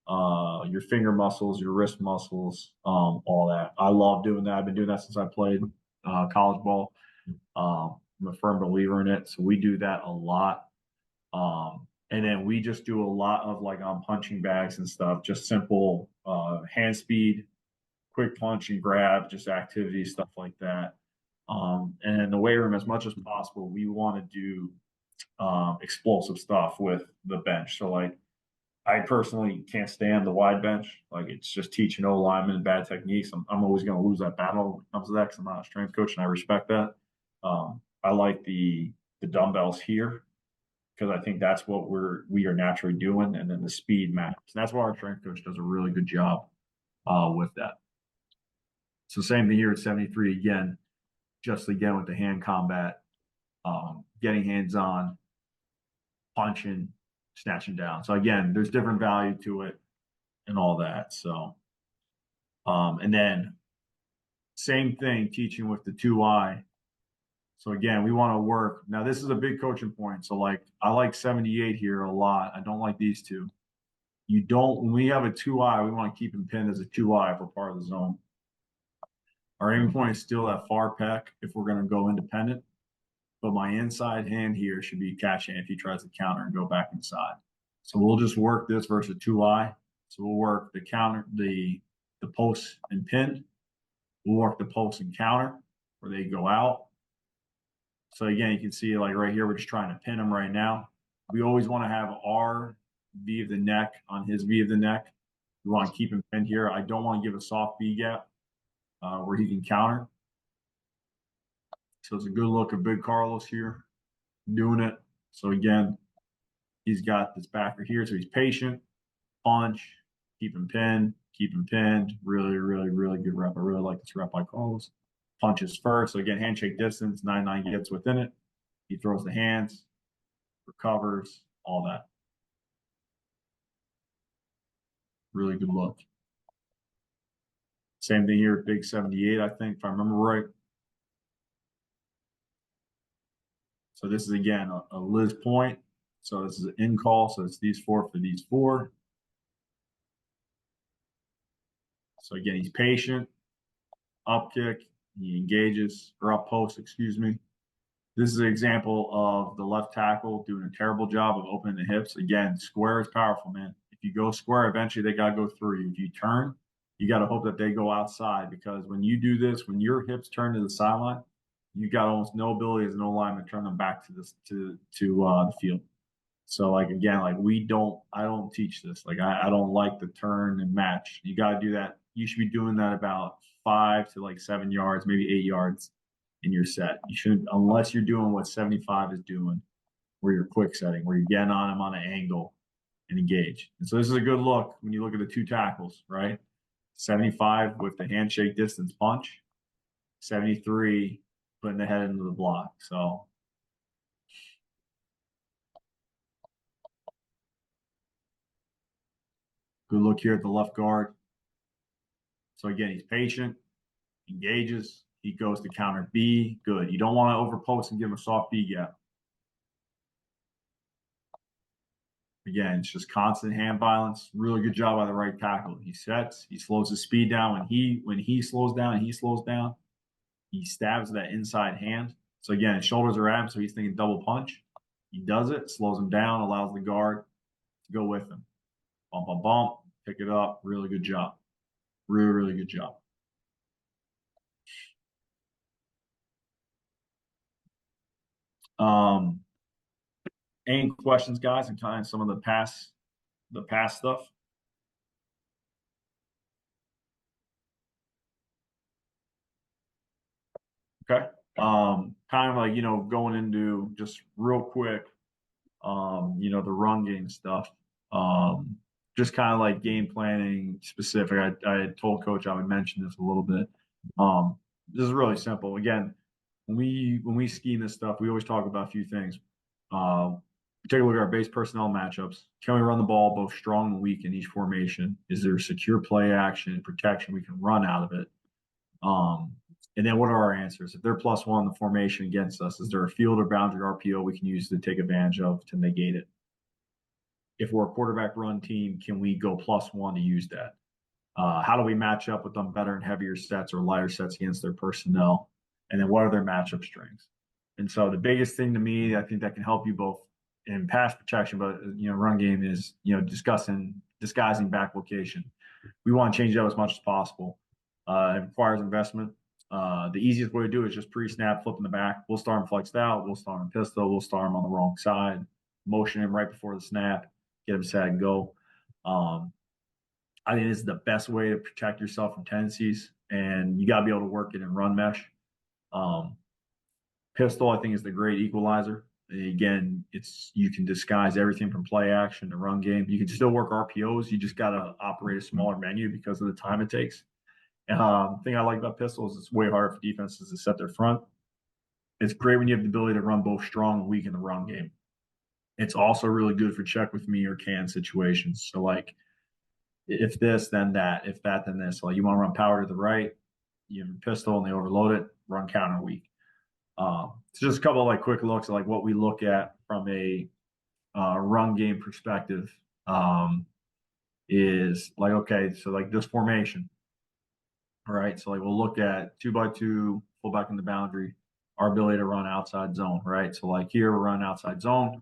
your finger muscles, your wrist muscles, all that. I love doing that. I've been doing that since I played college ball. I'm a firm believer in it, so we do that a lot. And then we just do a lot of like on punching bags and stuff, just simple hand speed, quick punch and grab, just activities, stuff like that. And in the weight room, as much as possible, we want to do explosive stuff with the bench. So like I personally can't stand the wide bench. Like it's just teaching O linemen bad techniques. I'm always going to lose that battle when it comes to that because I'm not a strength coach and I respect that. I like the dumbbells here because I think that's what we are naturally doing, and then the speed matters. And that's why our strength coach does a really good job with that. So same thing here at 73 again, just again with the hand combat, getting hands on, punching, snatching down. So again, there's different value to it and all that. So, and then same thing teaching with the 2i. So again, we want to work. Now this is a big coaching point. So like I like 78 here a lot. I don't like these two. You don't, when we have a 2i, we want to keep him pinned as a 2i if we're part of the zone. Our aiming point is still that far pec if we're going to go independent. But my inside hand here should be catching if he tries to counter and go back inside. So we'll just work this versus 2i. So we'll work the counter, the post and pin. We'll work the post and counter where they go out. So again, you can see like right here, we're just trying to pin him right now. We always want to have our V of the neck on his V of the neck. We want to keep him pinned here. I don't want to give a soft B gap where he can counter. So it's a good look at Big Carlos here doing it. So again, he's got this backer here. So he's patient, punch, keep him pinned. Really, really, really good rep. I really like this rep by Carlos. Punches first. So again, handshake distance, 9-9 gets within it. He throws the hands, recovers, all that. Really good look. Same thing here at Big 78, I think, if I remember right. So this is, again, a Liz point. So this is an in call. So it's these four for these four. So again, he's patient. Up kick. He engages, or up post, excuse me. This is an example of the left tackle doing a terrible job of opening the hips. Again, square is powerful, man. If you go square, eventually they got to go through you. If you turn, you got to hope that they go outside, because when you do this, when your hips turn to the sideline, you got almost no ability as no lineman to turn them back to the field. So like again, like I don't teach this. Like I don't like the turn and match. You got to do that. You should be doing that about 5 to like 7 yards, maybe 8 yards in your set. You shouldn't, unless you're doing what 75 is doing, where you're quick setting, where you're getting on him on an angle and engage. And so this is a good look when you look at the two tackles, right? 75 with the handshake distance punch, 73 putting the head into the block. So good look here at the left guard. So again, he's patient, engages, he goes to counter B. Good. You don't want to overpost and give him a soft B gap. Again, it's just constant hand violence. Really good job by the right tackle. He sets, he slows his speed down. When he slows down, he stabs that inside hand. So again, his shoulders are at him, so he's thinking double punch. He does it, slows him down, allows the guard to go with him. Bump, bump, bump, pick it up. Really good job. Really, really good job. Any questions, guys, and kind of some of the past stuff? Okay. Kind of like, going into just real quick, the run game stuff. Just kind of like game planning specific. I had told Coach I would mention this a little bit. This is really simple. Again, when we scheme this stuff, we always talk about a few things. take a look at our base personnel matchups. Can we run the ball both strong and weak in each formation? Is there secure play action, protection we can run out of it? And then what are our answers? If they're +1 in the formation against us, is there a field or boundary RPO we can use to take advantage of to negate it? If we're a quarterback run team, can we go +1 to use that? How do we match up with them better in heavier sets or lighter sets against their personnel? And then what are their matchup strengths? And so the biggest thing to me, I think that can help you both in pass protection, but run game is disguising back location. We want to change that as much as possible. It requires investment. The easiest way to do it is just pre-snap, flipping the back. We'll start him flexed out. We'll start him pistol. We'll start him on the wrong side. Motion him right before the snap. Get him set and go. I think this is the best way to protect yourself from tendencies, and you got to be able to work it in run mesh. Pistol, I think, is the great equalizer. And again, you can disguise everything from play action to run game. You can still work RPOs. You just got to operate a smaller menu because of the time it takes. The thing I like about pistol is it's way harder for defenses to set their front. It's great when you have the ability to run both strong and weak in the run game. It's also really good for check with me or can situations. So like, if this, then that. If that, then this. Like you want to run power to the right, you have a pistol and they overload it, run counter weak. So just a couple of like quick looks at like what we look at from a run game perspective is like, okay, so like this formation. All right. So like we'll look at 2x2, fullback in the boundary, our ability to run outside zone, right? So like here we're running outside zone.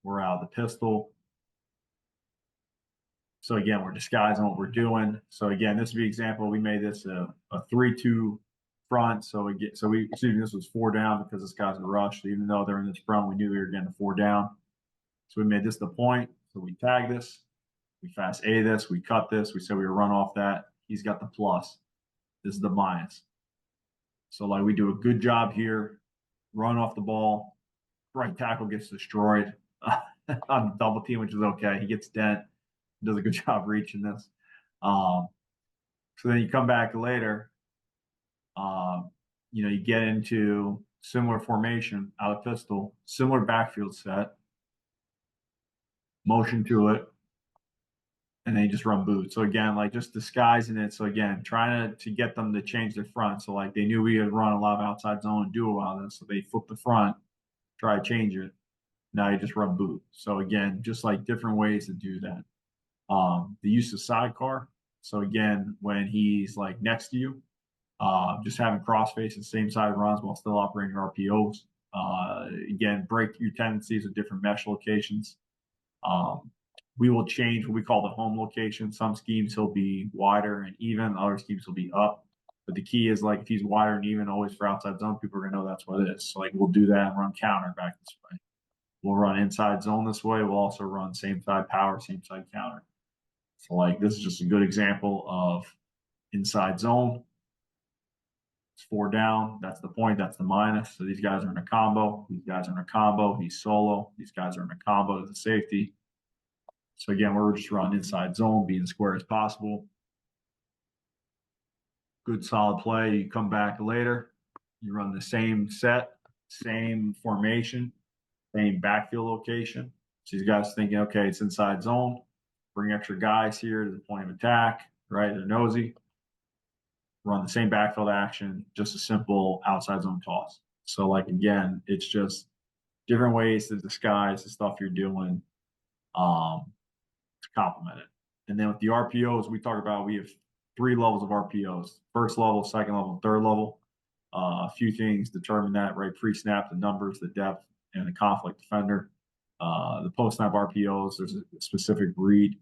We're out of the pistol. So again, we're disguising what we're doing. So again, this would be an example. We made this a 3-2 front. So this was 4 down because this guy's a rush. So even though they're in this front, we knew we were getting a 4 down. So we made this the point. So we tag this, we fast A this, we cut this. We said we would run off that. He's got the plus. This is the minus. So like we do a good job here, run off the ball. Right tackle gets destroyed on the double team, which is okay. He gets dent. Does a good job reaching this. So then you come back later, you get into similar formation out of pistol, similar backfield set, motion to it, and then you just run boot. So again, like just disguising it. So again, trying to get them to change their front. So like they knew we had run a lot of outside zone and do a lot of this. So they flip the front, try to change it. Now you just run boot. So again, just like different ways to do that. The use of sidecar. So again, when he's like next to you, just having crossface the same side runs while still operating RPOs. Again, break your tendencies with different mesh locations. We will change what we call the home location. Some schemes he'll be wider and even, other schemes will be up. But the key is like if he's wider and even always for outside zone, people are gonna know that's what it is. So like we'll do that and run counter back this way. We'll run inside zone this way. We'll also run same side power, same side counter. So like this is just a good example of inside zone. It's 4 down. That's the point. That's the minus. So these guys are in a combo. These guys are in a combo. He's solo. These guys are in a combo as a safety. So again, we're just running inside zone, being as square as possible. Good solid play. You come back later. You run the same set, same formation, same backfield location. So these guys thinking, okay, it's inside zone. Bring extra guys here to the point of attack, right? They're nosy. Run the same backfield action, just a simple outside zone toss. So, like, again, it's just different ways to disguise the stuff you're doing to complement it. And then with the RPOs, we talk about we have 3 levels of RPOs: first level, second level, third level. A few things determine that, right? Pre-snap, the numbers, the depth, and the conflict defender. The post-snap RPOs, there's a specific read.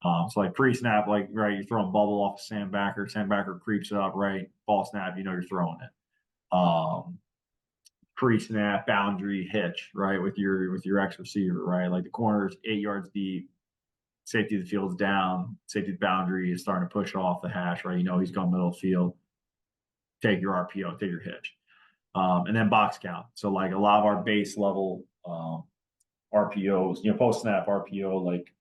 So like pre-snap, like, right, you're throwing bubble off a sandbacker. Sandbacker creeps up, right? Ball snap, you're throwing it. Pre-snap, boundary, hitch, right, with your X receiver, right? Like the corner's 8 yards deep, safety of the field's down, safety of the boundary is starting to push off the hash, right? He's going middle of the field. Take your RPO, take your hitch. And then box count. So like a lot of our base level RPOs, post-snap RPO, like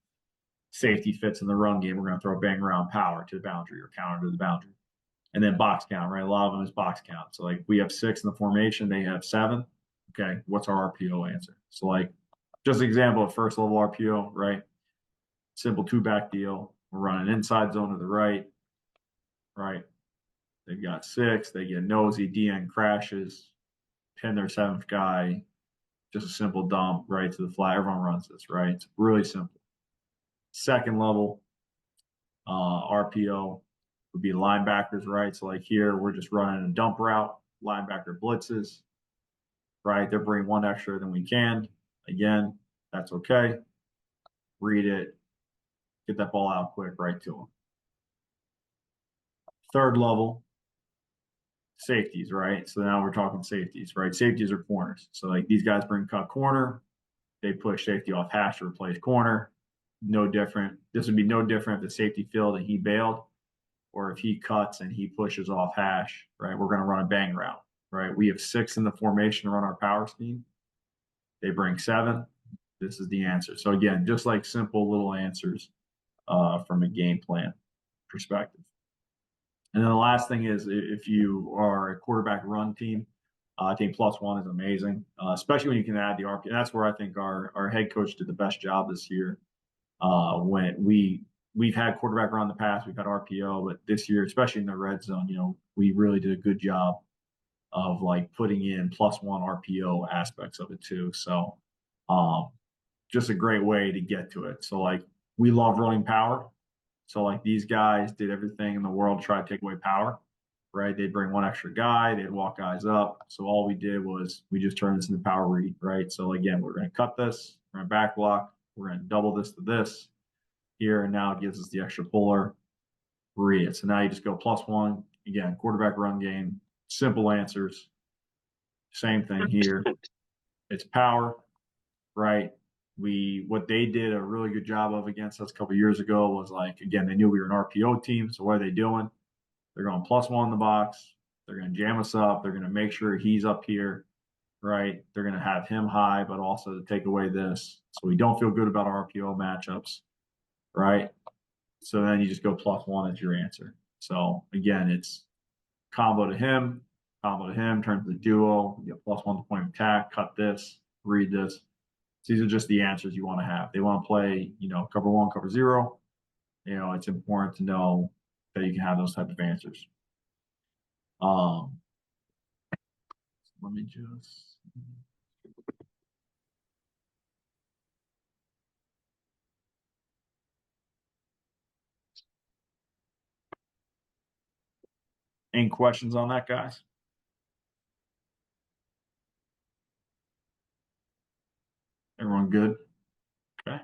safety fits in the run game, we're going to throw a bang around power to the boundary or counter to the boundary. And then box count, right? A lot of them is box count. So like we have 6 in the formation, they have 7. Okay, what's our RPO answer? So like, just an example of first level RPO, right? Simple two back deal. We're running inside zone to the right, right? They've got six. They get nosy. DN crashes, pin their seventh guy. Just a simple dump right to the flat. Everyone runs this, right? It's really simple. Second level RPO would be linebackers, right? So like here, we're just running a dump route. Linebacker blitzes, right? They're bringing one extra than we can. Again, that's okay. Read it, get that ball out quick, right to them. Third level, safeties, right? So now we're talking safeties, right? Safeties are corners. So like these guys bring cut corner, they push safety off hash to replace corner. No different. This would be no different if the safety failed and he bailed, or if he cuts and he pushes off hash, right? We're going to run a bang route, right? We have six in the formation to run our power scheme. They bring seven. This is the answer. So again, just like simple little answers from a game plan perspective. And then the last thing is if you are a quarterback run team, I think +1 is amazing, especially when you can add the RP. And that's where I think our head coach did the best job this year. When we've had quarterback run in the past, we've had RPO, but this year, especially in the red zone, we really did a good job of like putting in +1 RPO aspects of it too. So just a great way to get to it. So like we love running power. So like these guys did everything in the world to try to take away power, right? They'd bring one extra guy, they'd walk guys up. So all we did was we just turned this into power read, right? So again, we're going to cut this, we're going to back block, we're going to double this to this here, and now it gives us the extra puller, read it. So now you just go +1. Again, quarterback run game, simple answers. Same thing here. It's power, right? What they did a really good job of against us a couple of years ago was like, again, they knew we were an RPO team. So what are they doing? They're going +1 in the box. They're going to jam us up. They're going to make sure he's up here, right? They're going to have him high, but also to take away this. So we don't feel good about our RPO matchups, right? So then you just go +1 as your answer. So again, it's combo to him, turn to the duo, you get +1 to point of attack, cut this, read this. These are just the answers you want to have. They want to play, cover one, cover zero. It's important to know that you can have those type of answers. Let me just. Any questions on that, guys? Everyone good? Okay.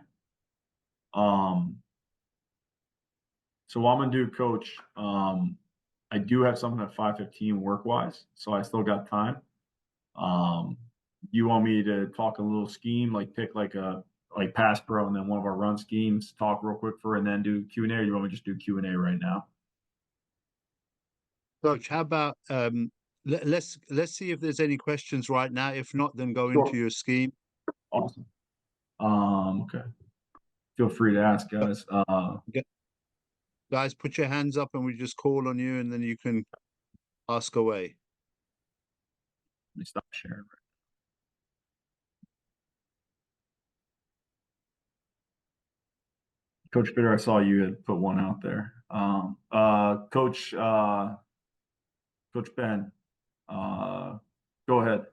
So what I'm gonna do, Coach, I do have something at 5:15 work-wise, so I still got time. You want me to talk a little scheme, like pick like pass pro and then one of our run schemes, talk real quick and then do Q&A, or you want me to just do Q&A right now? Coach, how about let's see if there's any questions right now. If not, then go Sure. into your scheme. Awesome. Okay. Feel free to ask, guys. Guys, put your hands up and we just call on you and then you can ask away. Let me stop sharing. Coach Bitter, I saw you had put one out there. Coach Ben, go ahead.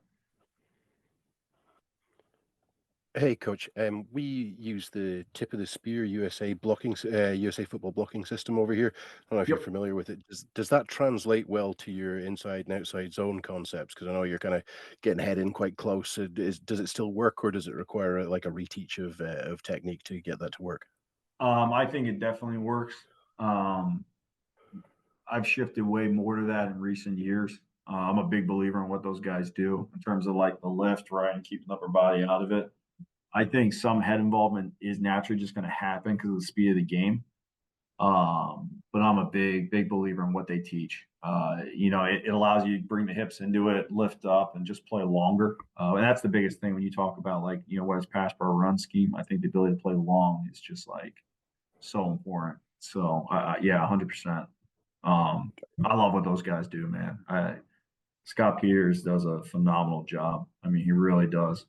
Hey, Coach. We use the tip of the spear USA football blocking system over here. I don't know if you're familiar with it. Does that translate well to your inside and outside zone concepts? Because I know you're kind of getting head in quite close. So does it still work, or does it require like a reteach of technique to get that to work? I think it definitely works. I've shifted way more to that in recent years. I'm a big believer in what those guys do in terms of like the lift, right, and keeping the upper body out of it. I think some head involvement is naturally just going to happen because of the speed of the game. But I'm a big believer in what they teach. It allows you to bring the hips into it, lift up, and just play longer. And that's the biggest thing when you talk about like, what is pass pro run scheme. I think the ability to play long is just like so important. So yeah, 100%. I love what those guys do, man. Scott Peters does a phenomenal job. I mean, he really does.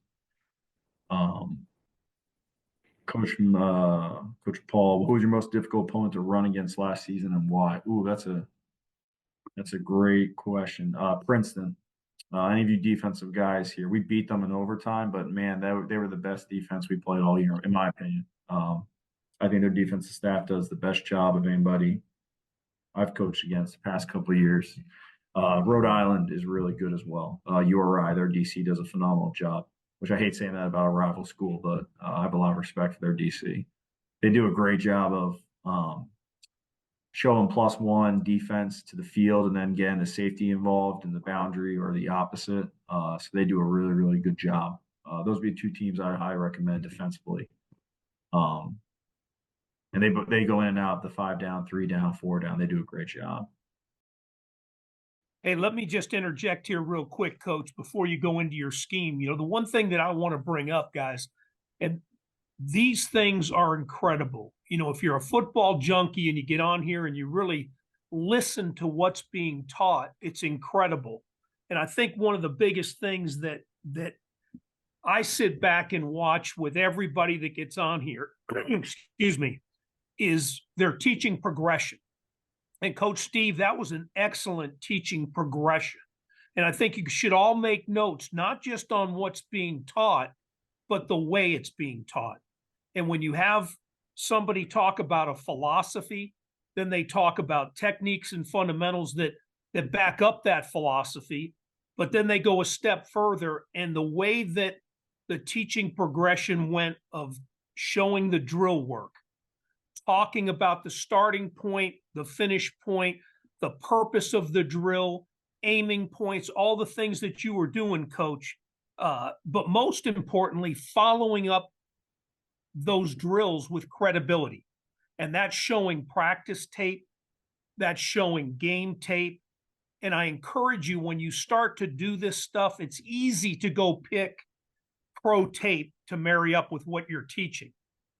Coach Paul, who was your most difficult opponent to run against last season and why? Ooh, that's a great question. Princeton. Any of you defensive guys here, we beat them in overtime, but man, they were the best defense we played all year, in my opinion. I think their defensive staff does the best job of anybody I've coached against the past couple of years. Rhode Island is really good as well. URI, their DC, does a phenomenal job, which I hate saying that about a rival school, but I have a lot of respect for their DC. They do a great job of showing +1 defense to the field and then getting the safety involved in the boundary or the opposite. So they do a really, really good job. Those would be two teams I highly recommend defensively. And they go in and out the 5 down, 3 down, 4 down. They do a great job. Hey, let me just interject here real quick, Coach, before you go into your scheme. The one thing that I want to bring up, guys, and these things are incredible. If you're a football junkie and you get on here and you really listen to what's being taught, it's incredible. And I think one of the biggest things that I sit back and watch with everybody that gets on here, excuse me, is their teaching progression. And Coach Steve, that was an excellent teaching progression. And I think you should all make notes, not just on what's being taught, but the way it's being taught. And when you have somebody talk about a philosophy, then they talk about techniques and fundamentals that back up that philosophy, but then they go a step further. And the way that the teaching progression went of showing the drill work, talking about the starting point, the finish point, the purpose of the drill, aiming points, all the things that you were doing, Coach. But most importantly, following up those drills with credibility. And that's showing practice tape, that's showing game tape. And I encourage you, when you start to do this stuff, it's easy to go pick pro tape to marry up with what you're teaching.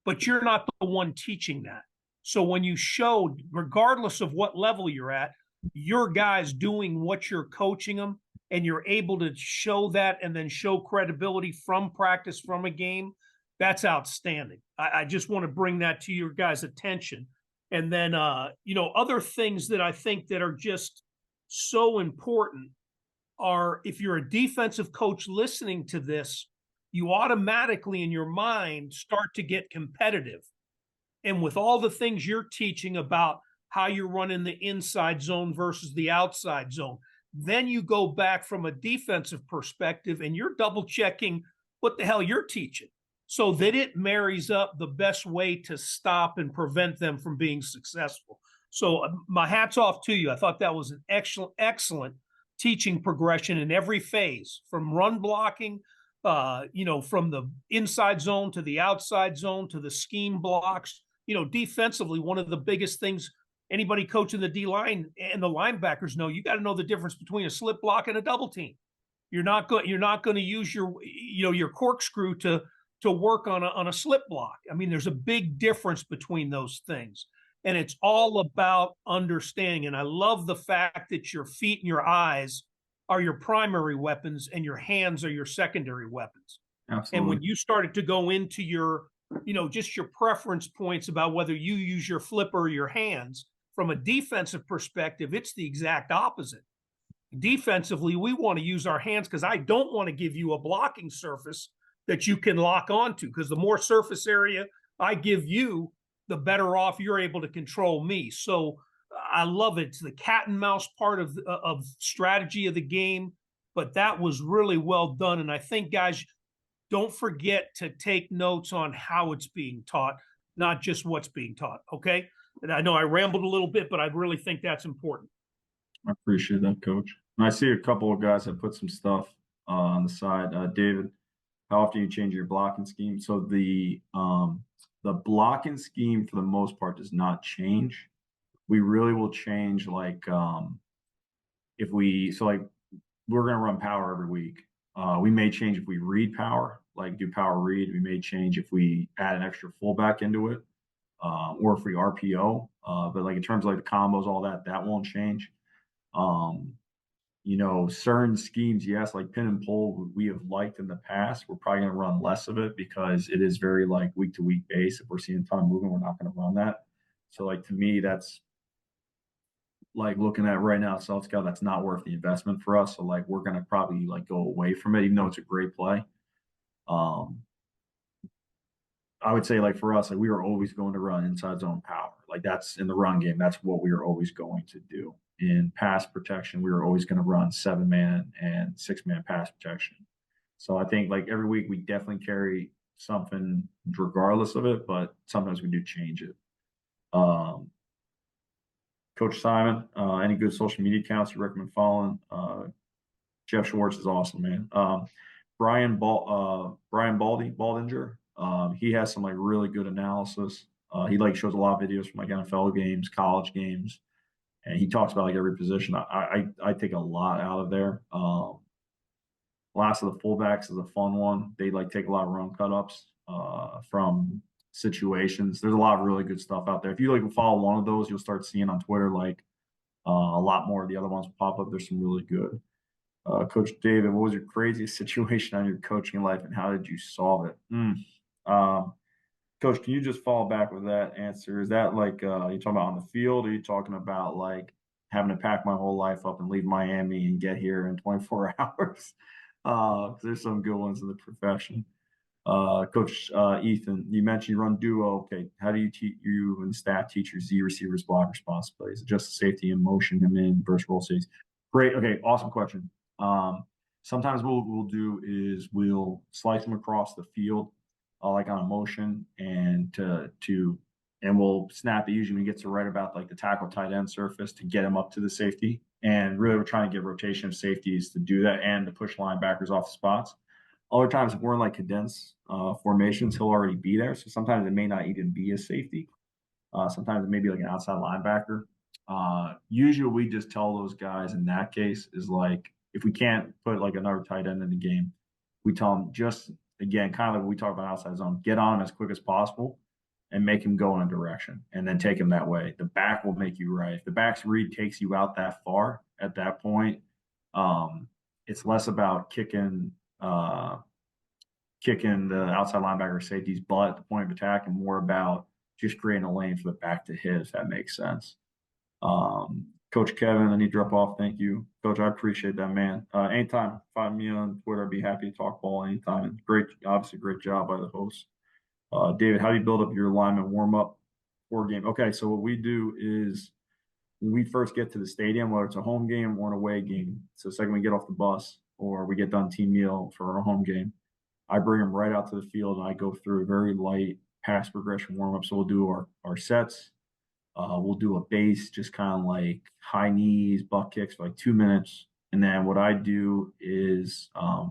But you're not the one teaching that. So when you show, regardless of what level you're at, your guys doing what you're coaching them, and you're able to show that and then show credibility from practice, from a game, that's outstanding. I just want to bring that to your guys' attention. And then, other things that I think that are just so important are, if you're a defensive coach listening to this, you automatically in your mind start to get competitive. And with all the things you're teaching about how you're running the inside zone versus the outside zone, then you go back from a defensive perspective and you're double checking what the hell you're teaching, so that it marries up the best way to stop and prevent them from being successful. So my hat's off to you. I thought that was an excellent teaching progression in every phase, from run blocking, from the inside zone to the outside zone to the scheme blocks. Defensively, one of the biggest things anybody coaching the D-line and the linebackers know, you got to know the difference between a slip block and a double team. You're not going to use your corkscrew to work on a slip block. I mean, there's a big difference between those things. And it's all about understanding. And I love the fact that your feet and your eyes are your primary weapons and your hands are your secondary weapons. Absolutely. And when you started to go into your, just your preference points about whether you use your flipper or your hands, from a defensive perspective, it's the exact opposite. Defensively, we want to use our hands because I don't want to give you a blocking surface that you can lock onto, because the more surface area I give you, the better off you're able to control me. So I love it. It's the cat and mouse part of strategy of the game, but that was really well done. And I think, guys, don't forget to take notes on how it's being taught, not just what's being taught, okay? And I know I rambled a little bit, but I really think that's important. I appreciate that, Coach. And I see a couple of guys that put some stuff on the side. David, how often do you change your blocking scheme? So the blocking scheme, for the most part, does not change. We really will change, like, if we're going to run power every week. We may change if we read power, like do power read. We may change if we add an extra fullback into it, or if we RPO. But like in terms of like the combos, all that won't change. certain schemes, yes, like pin and pull, we have liked in the past. We're probably going to run less of it because it is very like week to week base. If we're seeing a ton of movement, we're not going to run that. So like to me, that's like looking at right now, South Scout, that's not worth the investment for us. So like we're going to probably like go away from it, even though it's a great play. I would say like for us, like we were always going to run inside zone power. Like that's in the run game. That's what we were always going to do. In pass protection, we were always going to run 7-man and 6-man pass protection. So I think like every week we definitely carry something regardless of it, but sometimes we do change it. Coach Simon, any good social media accounts you recommend following? Jeff Schwartz is awesome, man. Brian Baldinger, he has some like really good analysis. He like shows a lot of videos from like NFL games, college games, and he talks about like every position. I take a lot out of there. Last of the fullbacks is a fun one. They like take a lot of run cut ups from situations. There's a lot of really good stuff out there. If you like follow one of those, you'll start seeing on Twitter like a lot more of the other ones will pop up. There's some really good. Coach David, what was your craziest situation on your coaching life and how did you solve it? Coach, can you just fall back with that answer? Is that like you talking about on the field, or are you talking about like having to pack my whole life up and leave Miami and get here in 24 hours? There's some good ones in the profession. Coach Ethan, you mentioned you run duo. Okay, how do you and staff teach your Z receivers block response plays? Just safety and motion him in versus roll safes. Great. Okay, awesome question. Sometimes what we'll do is we'll slice them across the field, like on a motion, and and we'll snap it usually when it gets to right about like the tackle tight end surface to get him up to the safety. And really, we're trying to get rotation of safeties to do that and to push linebackers off the spots. Other times, if we're in like condensed formations, he'll already be there. So sometimes it may not even be a safety. Sometimes it may be like an outside linebacker. Usually, we just tell those guys in that case is like, if we can't put like another tight end in the game, we tell them just, again, kind of like what we talk about outside zone, get on him as quick as possible and make him go in a direction and then take him that way. The back will make you right. If the back's read takes you out that far at that point, it's less about kicking the outside linebacker safety's butt at the point of attack and more about just creating a lane for the back to hit, if that makes sense. Coach Kevin, I need to drop off. Thank you. Coach, I appreciate that, man. Anytime, find me on Twitter. I'd be happy to talk ball anytime. And obviously great job by the host. David, how do you build up your lineman warm-up for game? Okay, so what we do is when we first get to the stadium, whether it's a home game or an away game, so second we get off the bus or we get done team meal for our home game, I bring them right out to the field and I go through a very light pass progression warm-up. So we'll do our sets. We'll do a base, just kind of like high knees, butt kicks for like 2 minutes. And then what I do is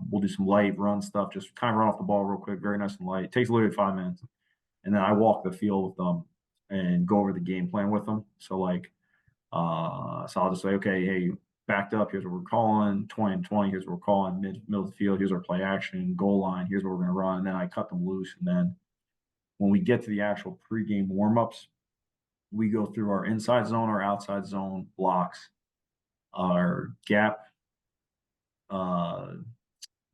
we'll do some light run stuff, just kind of run off the ball real quick, very nice and light. It takes literally 5 minutes. And then I walk the field with them and go over the game plan with them. So like, so I'll just say, okay, hey, backed up, here's what we're calling, 20 and 20, here's what we're calling, middle of the field, here's our play action, goal line, here's what we're going to run. And then I cut them loose. And then when we get to the actual pregame warm-ups, we go through our inside zone, our outside zone blocks, our gap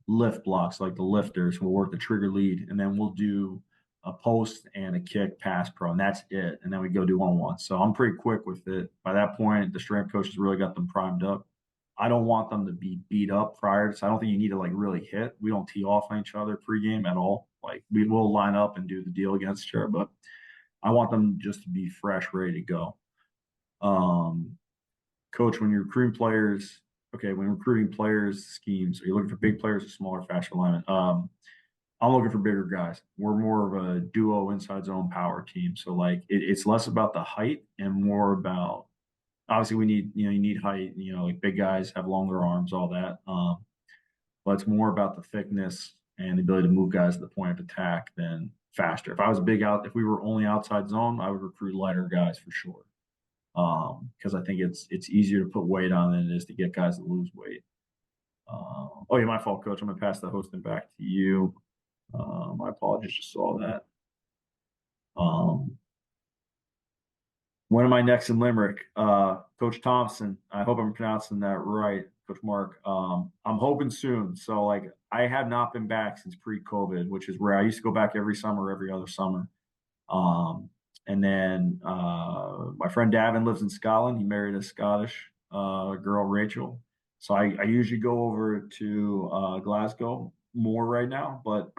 lift blocks, like the lifters. We'll work the trigger lead, and then we'll do a post and a kick pass pro, and that's it. And then we go do 1-on-1. So I'm pretty quick with it. By that point, the strength coach has really got them primed up. I don't want them to be beat up prior, so I don't think you need to like really hit. We don't tee off on each other pregame at all. Like we will line up and do the deal against each other, but I want them just to be fresh, ready to go. Coach, when you're recruiting players, when recruiting players schemes, are you looking for big players or smaller, faster linemen? I'm looking for bigger guys. We're more of a duo inside zone power team. So like it's less about the height and more about, obviously we need, you need height, like big guys have longer arms, all that. But it's more about the thickness and the ability to move guys to the point of attack than faster. If we were only outside zone, I would recruit lighter guys for sure. Because I think it's easier to put weight on than it is to get guys to lose weight. My fault, Coach. I'm gonna pass the hosting back to you. My apologies, just saw that. When am I next in Limerick? Coach Thompson, I hope I'm pronouncing that right. Coach Mark. I'm hoping soon. So like I have not been back since pre-COVID, which is where I used to go back every summer, every other summer. And then my friend Davin lives in Scotland. He married a Scottish girl, Rachel. So I usually go over to Glasgow more right now, but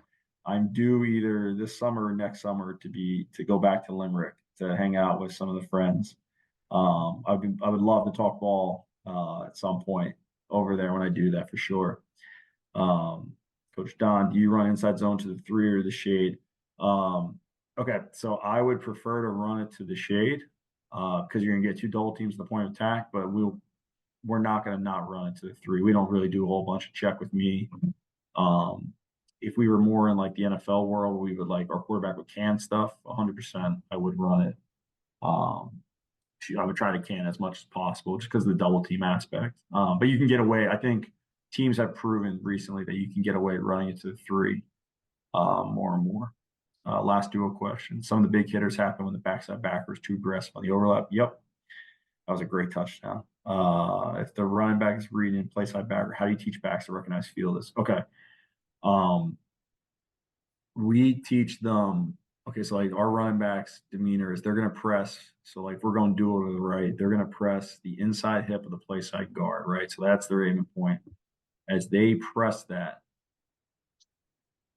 I'm due either this summer or next summer to go back to Limerick to hang out with some of the friends. I would love to talk ball at some point over there when I do that for sure. Coach Don, do you run inside zone to the 3 or the shade? Okay, so I would prefer to run it to the shade because you're gonna get 2 double teams at the point of attack, but we're not gonna not run it to the 3. We don't really do a whole bunch of check with me. If we were more in like the NFL world, we would like our quarterback would can stuff 100%. I would run it. I would try to can as much as possible just because of the double team aspect. But you can get away. I think teams have proven recently that you can get away running it to the 3 more and more. Last duo question. Some of the big hitters happen when the backside backer is too aggressive on the overlap. Yep. That was a great touchdown. If the running back is reading and play side backer, how do you teach backs to recognize fielders? Okay. We teach them, okay, so like our running backs demeanor is they're going to press. So like we're going to do it to the right. They're going to press the inside hip of the play side guard, right? So that's their aiming point. As they press that,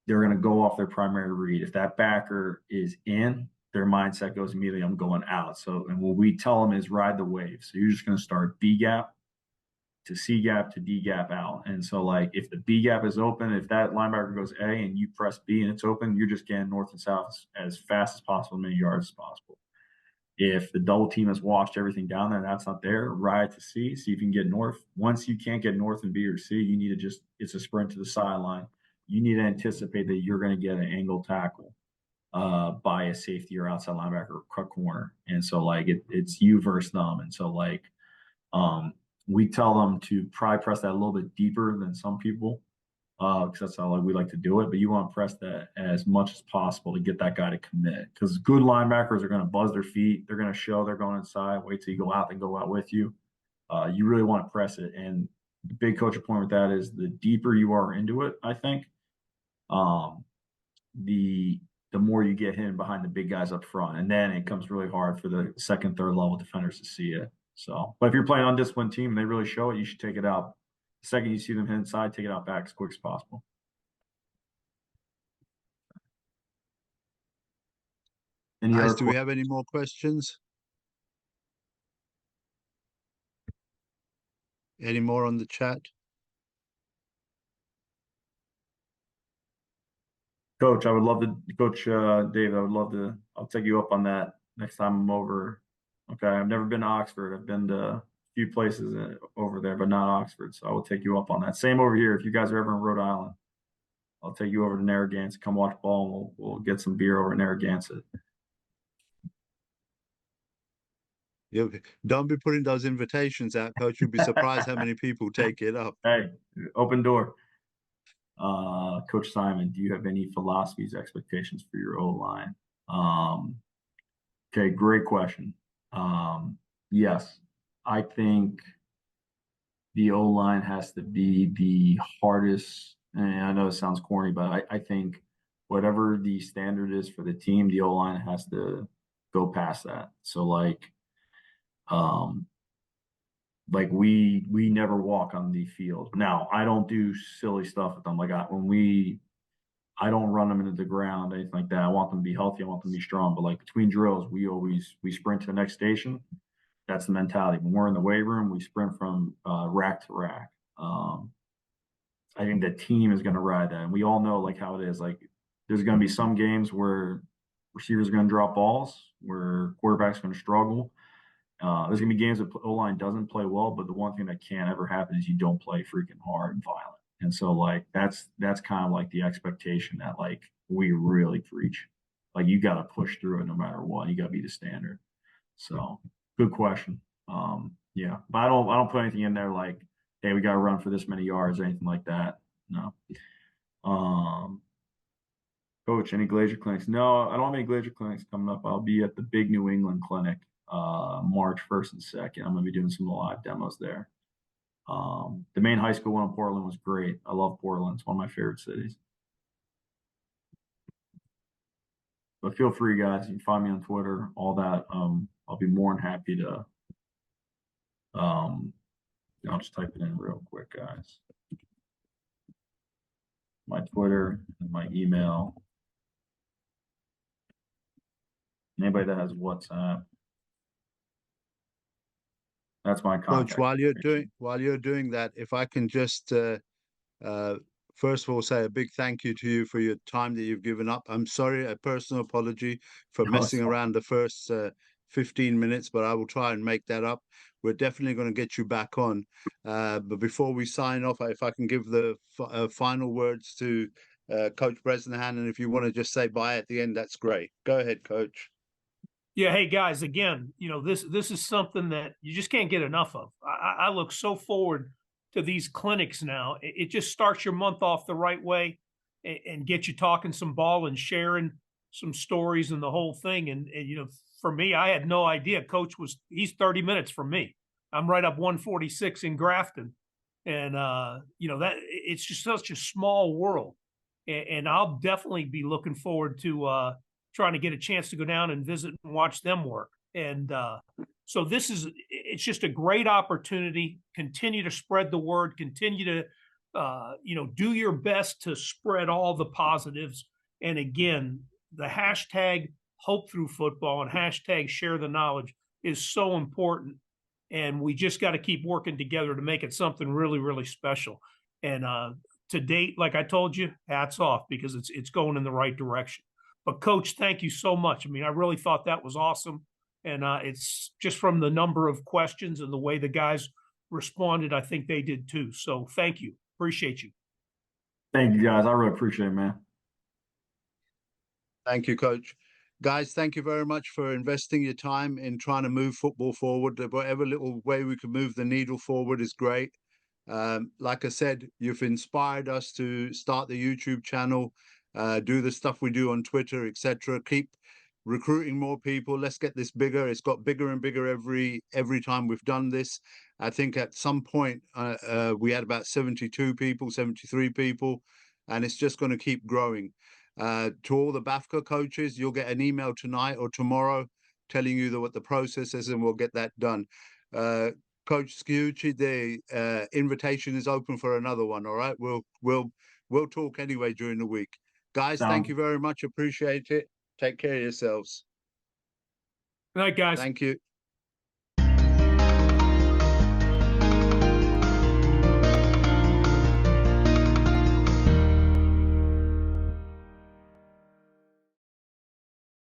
they're going to go off their primary read. If that backer is in, their mindset goes immediately, I'm going out. So, and what we tell them is ride the wave. So you're just going to start B gap to C gap to D gap out. And so like if the B gap is open, if that linebacker goes A and you press B and it's open, you're just getting north and south as fast as possible, as many yards as possible. If the double team has washed everything down there and that's not there, ride to C, see if you can get north. Once you can't get north and B or C, you need to it's a sprint to the sideline. You need to anticipate that you're going to get an angle tackle by a safety or outside linebacker or cut corner. And so like it's you versus them. And so like we tell them to probably press that a little bit deeper than some people because that's how we like to do it. But you want to press that as much as possible to get that guy to commit because good linebackers are going to buzz their feet. They're going to show they're going inside. Wait till you go out, then go out with you. You really want to press it. And the big coach point with that is the deeper you are into it, I think, the more you get hidden behind the big guys up front. And then it comes really hard for the second, third level defenders to see it. So, but if you're playing an undisciplined team and they really show it, you should take it out. The second you see them hit inside, take it out back as quick as possible. Guys, do we have any more questions? Any more on the chat? Coach, I would love to, Coach Dave, I would love to, I'll take you up on that next time I'm over. Okay, I've never been to Oxford. I've been to a few places over there, but not Oxford. So I will take you up on that. Same over here. If you guys are ever in Rhode Island, I'll take you over to Narragansett. Come watch ball, and we'll get some beer over at Narragansett. Yeah, don't be putting those invitations out, Coach. You'll be surprised how many people take it up. Hey, open door. Coach Simon, do you have any philosophies, expectations for your O-line? Okay, great question. Yes, I think the O-line has to be the hardest. And I know it sounds corny, but I think whatever the standard is for the team, the O-line has to go past that. So like we never walk on the field. Now I don't do silly stuff with them. Like I don't run them into the ground, anything like that. I want them to be healthy. I want them to be strong. But like between drills, we sprint to the next station. That's the mentality. When we're in the weight room, we sprint from rack to rack. I think the team is going to ride that. And we all know like how it is. Like there's going to be some games where receivers are going to drop balls, where quarterbacks are going to struggle. There's going to be games that O-line doesn't play well, but the one thing that can't ever happen is you don't play freaking hard and violent. And so like that's kind of like the expectation that like we really preach. Like you got to push through it no matter what. You got to be the standard. So good question. Yeah, but I don't put anything in there like, hey, we got to run for this many yards or anything like that. No. Coach, any Glacier clinics? No, I don't have any Glacier clinics coming up. I'll be at the big New England clinic March 1st and 2nd. I'm going to be doing some live demos there. The main high school one in Portland was great. I love Portland. It's one of my favorite cities. But feel free, guys. You can find me on Twitter, all that. I'll be more than happy to. I'll just type it in real quick, guys. My Twitter and my email. Anybody that has WhatsApp. That's my contact. Coach, while you're doing that, if I can just first of all say a big thank you to you for your time that you've given up. I'm sorry, a personal apology for messing around the first 15 minutes, but I will try and make that up. We're definitely going to get you back on. But before we sign off, if I can give the final words to Coach Bresnahan, and if you want to just say bye at the end, that's great. Go ahead, Coach. Yeah, hey guys, again, this is something that you just can't get enough of. I look so forward to these clinics now. It just starts your month off the right way and get you talking some ball and sharing some stories and the whole thing. And for me, I had no idea he's 30 minutes from me. I'm right up 146 in Grafton. And that it's just such a small world. And I'll definitely be looking forward to trying to get a chance to go down and visit and watch them work. And so it's just a great opportunity. Continue to spread the word, continue to, do your best to spread all the positives. And again, the hashtag hope through football and hashtag share the knowledge is so important. And we just got to keep working together to make it something really, really special. And to date, like I told you, hats off, because it's going in the right direction. But Coach, thank you so much. I mean, I really thought that was awesome. And it's just from the number of questions and the way the guys responded, I think they did too. So thank you. Appreciate you. Thank you, guys. I really appreciate it, man. Thank you, Coach. Guys, thank you very much for investing your time in trying to move football forward. Whatever little way we can move the needle forward is great. Like I said, you've inspired us to start the YouTube channel, do the stuff we do on Twitter, etc. Keep recruiting more people. Let's get this bigger. It's got bigger and bigger every time we've done this. I think at some point we had about 72 people, 73 people, and it's just going to keep growing. To all the BAFCA coaches, you'll get an email tonight or tomorrow telling you what the process is, and we'll get that done. Coach Ciocci, the invitation is open for another one. All right, we'll talk anyway during the week. Guys, thank you very much. Appreciate it. Take care of yourselves. Good night, guys. Thank you.